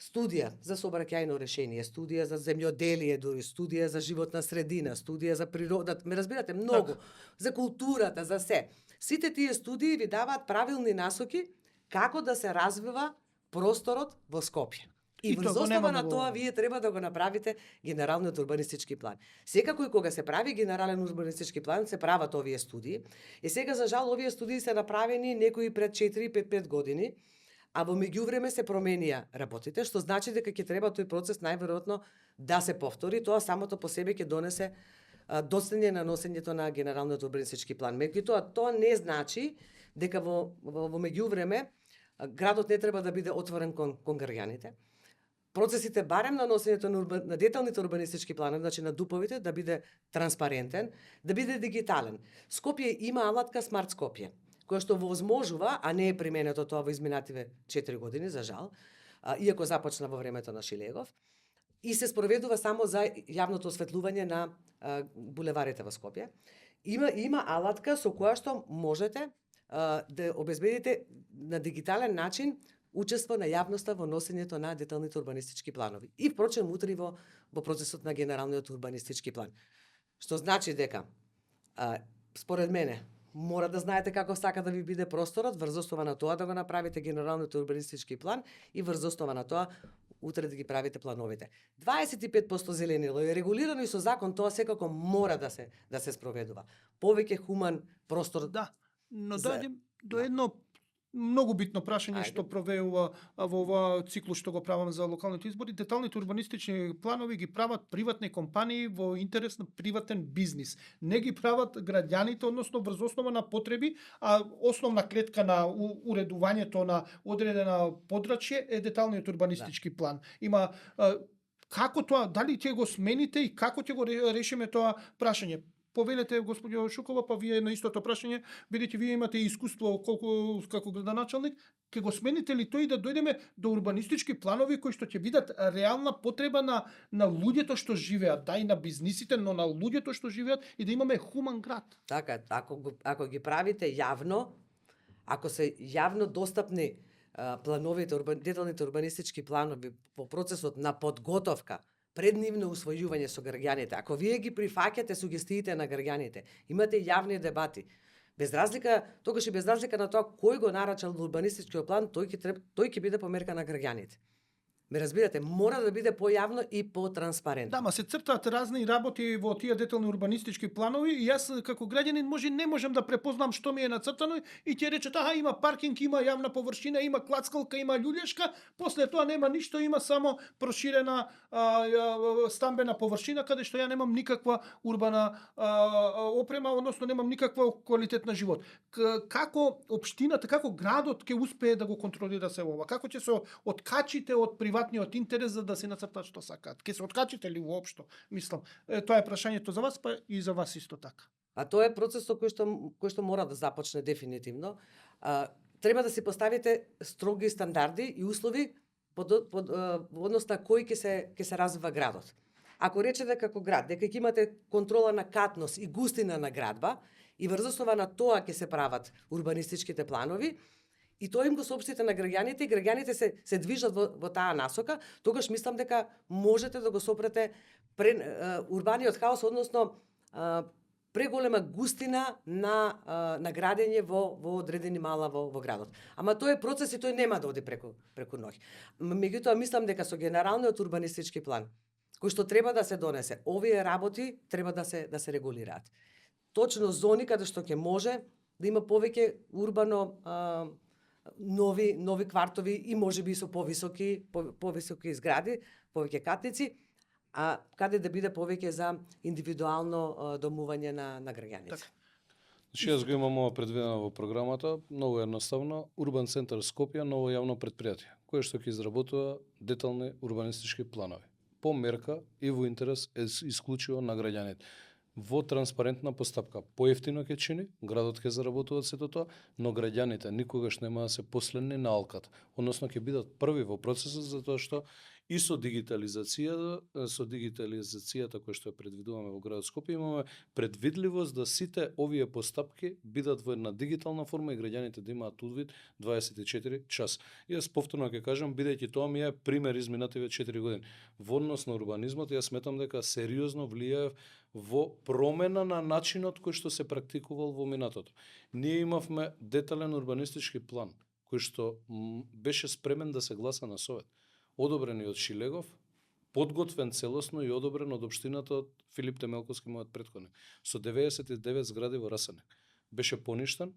Студија за сообраќајно решение, студија за земјоделие, дури студија за животна средина, студија за природата, ме разбирате, многу, за културата, за се. Сите тие студии ви даваат правилни насоки како да се развива просторот во Скопје. И врз основа на тоа вие треба да го направите генералниот урбанистички план. Секако и кога се прави генерален урбанистички план, се прават овие студии. И сега за жал овие студии се направени некои пред 4-5 години, а во меѓувреме се променија работите, што значи дека ќе треба тој процес најверојатно да се повтори. Тоа самото по себе ќе донесе доцнење на носењето на генералниот урбанистички план. Меѓутоа, тоа не значи дека во меѓувреме градот не треба да биде отворен кон граѓаните. Процесите барем на носењето на деталните урбанистички планови, значи на дуповите, да биде транспарентен, да биде дигитален. Скопје има алатка Смарт Скопје, која што возможува, а не е применето тоа во изминативе 4 години, за жал, иако започна во времето на Шилегов, и се спроведува само за јавното осветлување на булеварите во Скопје. Има алатка со која што можете да обезбедите на дигитален начин учество на јавноста во носењето на деталните урбанистички планови. И впрочем утре во процесот на генералниот урбанистички план. Што значи дека, според мене, мора да знаете како сака да ви биде просторот, врз основа на тоа да го направите генералниот урбанистички план и врз основа на тоа утре да ги правите плановите. 25% зеленило е регулирано и со закон, тоа секако мора да се спроведува. Повеќе хуман простор. Да, но дојдем до едно многу битно прашање што провеува во ова циклус што го правам за локалните избори. Деталните урбанистични планови ги прават приватни компании во интерес на приватен бизнис. Не ги прават граѓаните, односно врз основа на потреби, а основна клетка на уредувањето на одредена подрачје е деталниот урбанистички план. Има како тоа, дали ќе го смените и како ќе го решиме тоа прашање? Повелете, господјо Шукова, па вие на истото прашање, бидејќи вие имате искуство како градоначалник, ќе го смените ли тој да дојдеме до урбанистички планови кои што ќе бидат реална потреба на луѓето што живеат, да и на бизнисите, но на луѓето што живеат и да имаме хуман град. Така, ако ги правите јавно, ако се јавно достапни плановите, деталните урбанистички планови по процесот на подготовка, пред нивно усвојување со граѓаните, ако вие ги прифаќате сугестиите на граѓаните, имате јавни дебати, без разлика, тогаш и без разлика на тоа кој го нарачал урбанистичкиот план, тој ќе биде померка на граѓаните. Ме разбирате, мора да биде појавно и потранспарентно. Да, ма се цртаат разни работи во тие детални урбанистички планови и јас како граѓанин не можам да препознам што ми е нацртано и ќе рече аха, има паркинг, има јавна површина, има клацкалка, има љулешка, после тоа нема ништо, има само проширена стамбена површина каде што ја немам никаква урбана опрема, односно немам никаква квалитет на живот. Како општината, како градот ќе успее да го контролира се ова? Како ќе се откачите од приватниот интерес за да се нацртат што сакаат? Ке се откачите ли воопшто? Мислам, тоа е прашањето за вас, па и за вас исто така. А тоа е процесот кој што мора да започне дефинитивно. Треба да си поставите строги стандарди и услови во однос на кој ќе се развива градот. Ако речете како град дека ќе имате контрола на катност и густина на градба и врз основа на тоа ќе се прават урбанистичките планови, и тоа им го соопштите на граѓаните и граѓаните се движат во таа насока, тогаш мислам дека можете да го сопрете урбаниот хаос, односно преголема густина на градење во одредени мала во градот. Ама тој е процес и тој нема да оди преку ноќ. Меѓутоа мислам дека со генералниот урбанистички план кој што треба да се донесе, овие работи треба да се регулираат. Точно зони каде што ќе може да има повеќе урбано нови квартови и можеби со повисоки згради, повеќе катници, а каде да биде повеќе за индивидуално домување на граѓаните. Значи, јас го имам ова предвидено во програмата, многу едноставно, Урбан центар Скопје, ново јавно предпријатие, кое што ќе изработува детални урбанистички планови, по мерка и во интерес исклучиво на граѓаните. Во транспарентна постапка, поевтино ќе чини, градот ќе заработува сето тоа, но граѓаните никогаш нема да се последни на алката, односно ќе бидат први во процесот, затоа што и со дигитализацијата која што ја предвидуваме во градот Скопје, имаме предвидливост да сите овие постапки бидат во една дигитална форма и граѓаните да имаат увид 24 час. Јас повторно ќе кажам, бидејќи тоа ми е пример изминативе 4 години. Во однос на урбанизмот, јас сметам дека сериозно влијае во промена на начинот кој што се практикувал во минатото. Ние имавме детален урбанистички план, кој што беше спремен да се гласа на Совет. Одобрен и од Шилегов, подготвен целосно и одобрен од општината од Филип Темелковски, мојот претходник, со 99 згради во Расенек. Беше поништен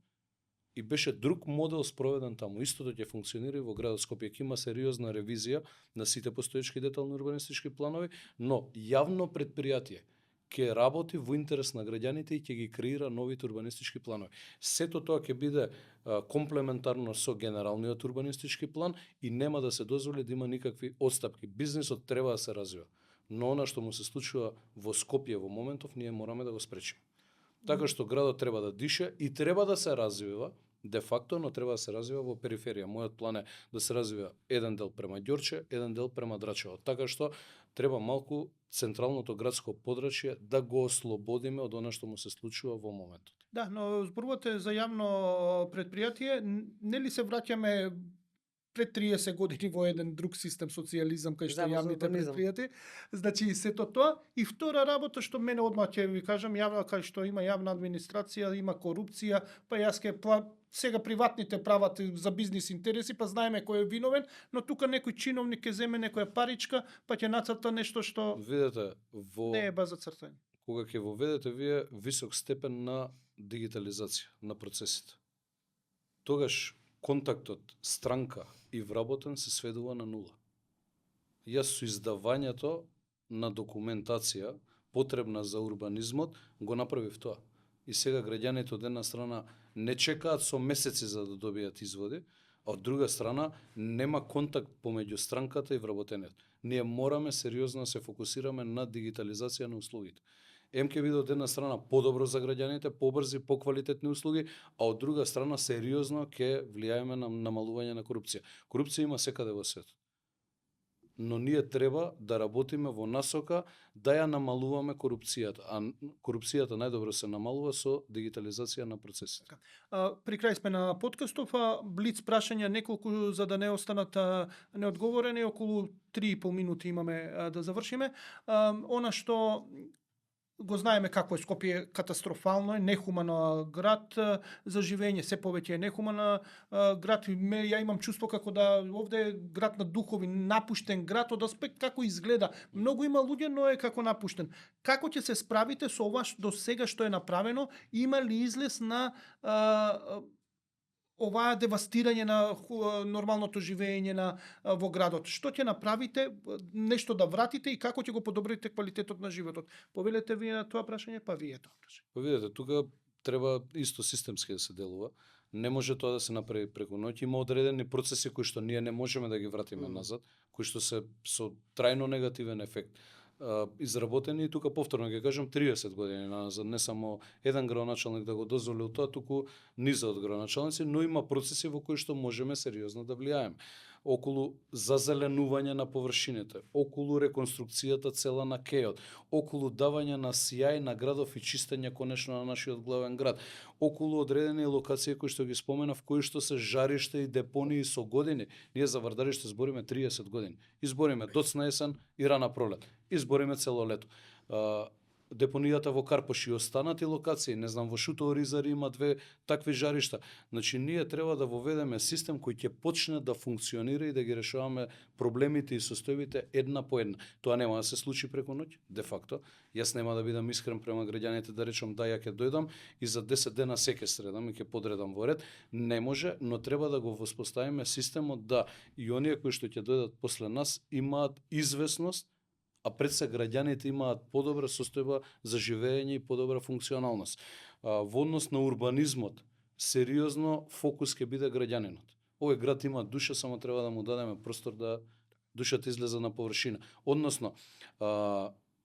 и беше друг модел спроведен таму. Истото ќе функционира и во градот Скопје. Ќе има сериозна ревизија на сите постоечки детални урбанистички планови, но јавно предпријатие ќе работи во интерес на граѓаните и ќе ги креира новите урбанистички планови. Сето тоа ќе биде комплементарно со генералниот урбанистички план и нема да се дозволи да има никакви отстапки. Бизнисот треба да се развива, но она што му се случува во Скопје во моментов, ние мораме да го спречиме. Така што градот треба да дише и треба да се развива, де факто, но треба да се развива во периферија. Мојот план е да се развива еден дел према Ѓорче, еден дел према Драчево. Така што треба малку централното градско подрачје да го ослободиме од она што му се случува во моментот. Да, но зборувате за јавно предпријатие, нели се враќаме пред 30 години во еден друг систем социјализам кај што јавните предпријатија. Значи сето тоа и втора работа што мене одма ќе ви кажам, јавна кај што има јавна администрација, има корупција, па јас ќе сега приватните прават за бизнис интереси, па знаеме кој е виновен, но тука некој чиновник ќе земе некоја паричка, па ќе нацрта нешто што видете не е база цртање. Кога ќе воведете вие висок степен на дигитализација на процесите, тогаш контактот странка и вработен се сведува на нула. Јас со издавањето на документација потребна за урбанизмот го направив тоа. И сега граѓаните од една страна не чекаат со месеци за да добијат изводи, а од друга страна нема контакт помеѓу странката и вработенето. Ние мораме сериозно да се фокусираме на дигитализација на услугите. ќе биде од една страна подобро за граѓаните, побрзи, поквалитетни услуги, а од друга страна сериозно ќе влијаеме на намалување на корупција. Корупција има секаде во светот. Но ние треба да работиме во насока да ја намалуваме корупцијата, а корупцијата најдобро се намалува со дигитализација на процесите. При крај сме на подкастов, блиц прашања неколку за да не останат неодговорени, околу 3,5 минути имаме да завршиме. Она што го знаеме како е Скопје, катастрофално е, нехумано град за живење, се повеќе е нехумано град. Ја имам чувство како да овде е град на духови, напуштен град од аспект како изгледа. Многу има луѓе, но е како напуштен. Како ќе се справите со ова до сега што е направено? Има ли излез на оваа девастирање на нормалното живење во градот? Што ќе направите, нешто да вратите и како ќе го подобрите квалитетот на животот? Повелете вие на тоа прашање, па вие тоа прашање. Па видете, тука треба исто системски да се делува. Не може тоа да се направи преку ноќ. Има одредени процеси кои што ние не можеме да ги вратиме назад, кои што се со трајно негативен ефект изработени, и тука повторно ќе кажам 30 години назад, не само еден градоначалник да го дозволил тоа, туку низа од градоначалници, но има процеси во кои што можеме сериозно да влијаеме. Околу зазеленување на површините, околу реконструкцијата цела на кејот, околу давање на сјај на градов и чистење конечно на нашиот главен град, околу одредени локации кои што ги споменав, кои што се жариште и депонии со години. Ние за Вардариште збориме 30 години. Избориме доцна есен и рана пролет. Избориме цело лето. депонијата во Карпош и останати локации, не знам, во Шуто Оризари има 2 такви жаришта. Значи, ние треба да воведеме систем кој ќе почне да функционира и да ги решаваме проблемите и состојбите една по една. Тоа нема да се случи преку ноќ, де факто. Јас нема да бидам искрен према граѓаните да речам да ја ќе дојдам и за 10 дена се ќе средам и ќе подредам во ред. Не може, но треба да го воспоставиме системот да и оние кои што ќе дојдат после нас имаат известност, а пред се граѓаните имаат подобра состојба за живење и подобра функционалност. Во однос на урбанизмот, сериозно фокус ќе биде граѓанинот. Овој град има душа, само треба да му дадеме простор да душата излезе на површина. Односно,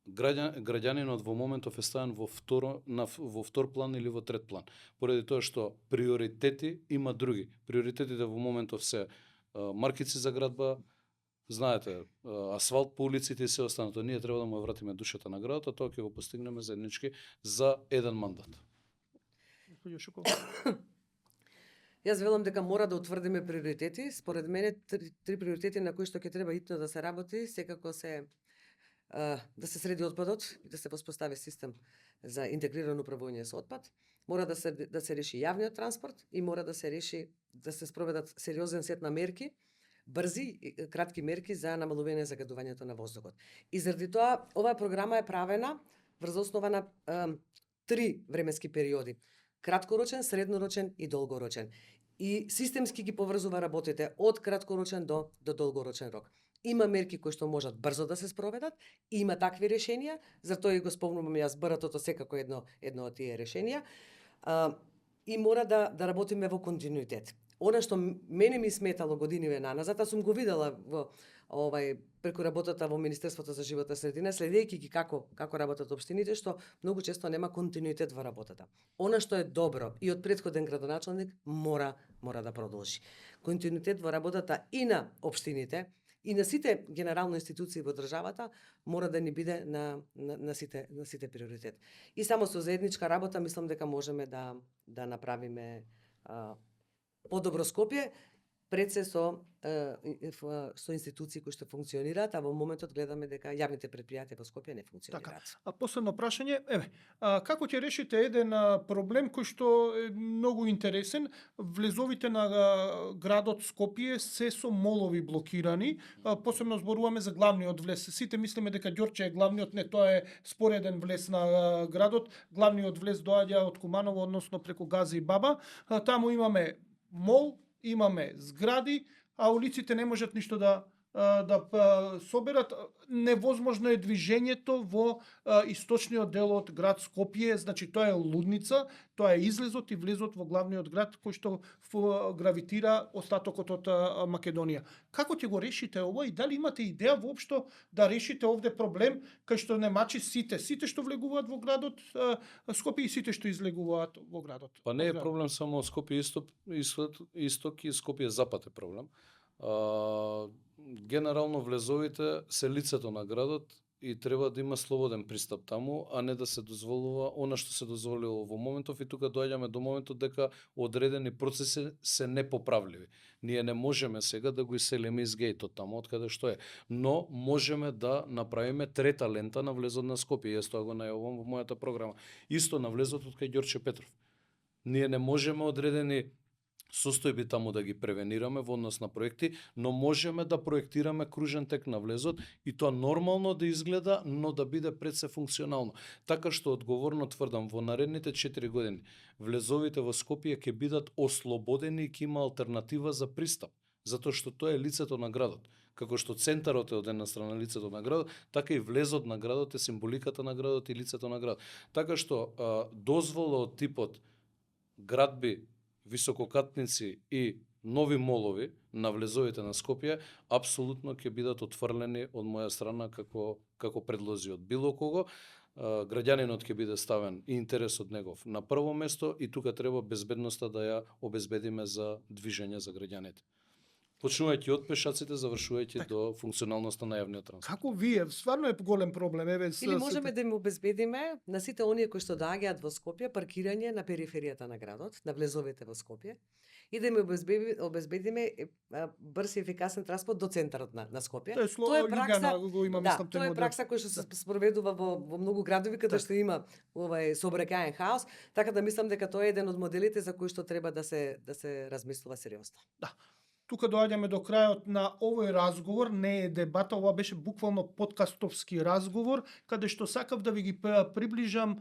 граѓанинот во моментов е ставен во втор план или во трет план. Поради тоа што приоритети има други. Приоритетите во моментов се маркици за градба, знаете, асфалт по улиците и се останато. Ние треба да му вратиме душата на градот, а тоа ќе го постигнеме заеднички за еден мандат. Јас велам дека мора да утврдиме приоритети. Според мене три приоритети на кои што ќе треба итно да се работи, секако се да се среди отпадот и да се воспостави систем за интегрирано управување со отпад. Мора да се реши јавниот транспорт и мора да се реши да се спроведат сериозен сет на мерки, брзи и кратки мерки за намалување загадувањето на воздухот. И заради тоа оваа програма е правена врз основа на 3 временски периоди: краткорочен, среднорочен и долгорочен. И системски ги поврзува работите од краткорочен до долгорочен рок. Има мерки кои што можат брзо да се спроведат, има такви решенија, затоа и го спомнувам јас БРТ-то секако едно од тие решенија. И мора да работиме во континуитет. Она што мене ми сметало годиниве наназад, аз сум го видела во преку работата во Министерството за животна средина, следејќи ги како работат општините, што многу често нема континуитет во работата. Она што е добро и од претходен градоначалник мора да продолжи. Континуитет во работата и на општините, и на сите генерално институции во државата мора да ни биде на сите приоритет. И само со заедничка работа мислам дека можеме да направиме подобро Скопје, пред се со институции кои што функционираат, а во моментот гледаме дека јавните предпријатија во Скопје не функционираат. Така. А последно прашање, како ќе решите еден проблем кој што е многу интересен? Влезовите на градот Скопје се со молови блокирани, посебно зборуваме за главниот влез. Сите мислиме дека Ѓорче е главниот, не, тоа е спореден влез на градот. Главниот влез доаѓа од Куманово, односно преку Гази и Баба. Таму имаме мол, имаме згради, а улиците не можат ништо да соберат. Невозможно е движењето во источниот дел од град Скопје, значи тоа е лудница, тоа е излезот и влезот во главниот град кој што гравитира остатокот од Македонија. Како ќе го решите ово и дали имате идеја воопшто да решите овде проблем кај што не мачи сите што влегуваат во градот Скопје и сите што излегуваат во градот? Па не е проблем само Скопје исток и Скопје запад е проблем. Генерално влезовите се лицето на градот и треба да има слободен пристап таму, а не да се дозволува она што се дозволило во моментов, и тука доаѓаме до моментот дека одредени процеси се непоправливи. Ние не можеме сега да го иселиме из гејтот таму од каде што е, но можеме да направиме трета лента на влезот на Скопје. Јас тоа го најавувам во мојата програма. Исто на влезот од кај Ѓорче Петров. Ние не можеме одредени состојби таму да ги превенираме во однос на проекти, но можеме да проектираме кружен тек на влезот и тоа нормално да изгледа, но да биде пред се функционално. Така што одговорно тврдам, во наредните 4 години влезовите во Скопје ќе бидат ослободени и ќе има алтернатива за пристап, затоа што тоа е лицето на градот. Како што центарот е од една страна лицето на градот, така и влезот на градот е символиката на градот и лицето на градот. Така што дозвола од типот градби, висококатници и нови молови на влезовите на Скопје апсолутно ќе бидат отфрлени од моја страна како предлози од било кого. Граѓанинот ќе биде ставен и интересот негов на прво место и тука треба безбедноста да ја обезбедиме за движење за граѓаните. Почнувајќи од пешаците, завршувајќи до функционалноста на јавниот транспорт. Како вие, стварно е голем проблем, Или можеме да им обезбедиме на сите оние кои што доаѓаат во Скопје паркирање на периферијата на градот, на влезовите во Скопје, и да им обезбедиме брз и ефикасен транспорт до центарот на Скопје. Тоа е Лјубљана, го има, мислам, тоа е пракса која што се спроведува во многу градови каде што има сообраќајен хаос, така да мислам дека тоа е еден од моделите за кои што треба да се размислува сериозно. Да. Тука доаѓаме до крајот на овој разговор, не е дебата, ова беше буквално подкастовски разговор, каде што сакав да ви ги приближам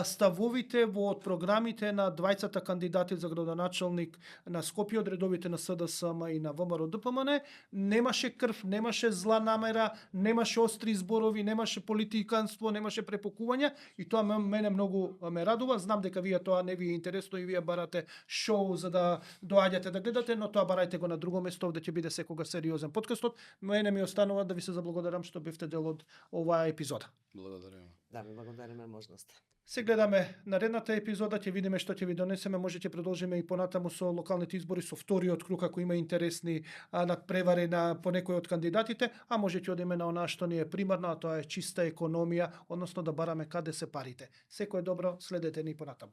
ставовите во програмите на двајцата кандидати за градоначалник на Скопје од редовите на СДСМ и на ВМРО ДПМН. Немаше крв, немаше зла намера, немаше остри зборови, немаше политиканство, немаше препокување и тоа мене многу ме радува. Знам дека вие тоа не ви е интересно и вие барате шоу за да доаѓате да гледате, но тоа барајте го на друго место, овде ќе биде секогаш сериозен подкастот. Мене ми останува да ви се заблагодарам што бевте дел од оваа епизода. Благодариме. Да, ви благодариме можноста. Се гледаме наредната епизода, ќе видиме што ќе ви донесеме, може ќе продолжиме и понатаму со локалните избори, со вториот круг, ако има интересни надпревари по некој од кандидатите, а може ќе одиме на онаа што ни е примарно, а тоа е чиста економија, односно да бараме каде се парите. Секое добро, следете ни понатаму.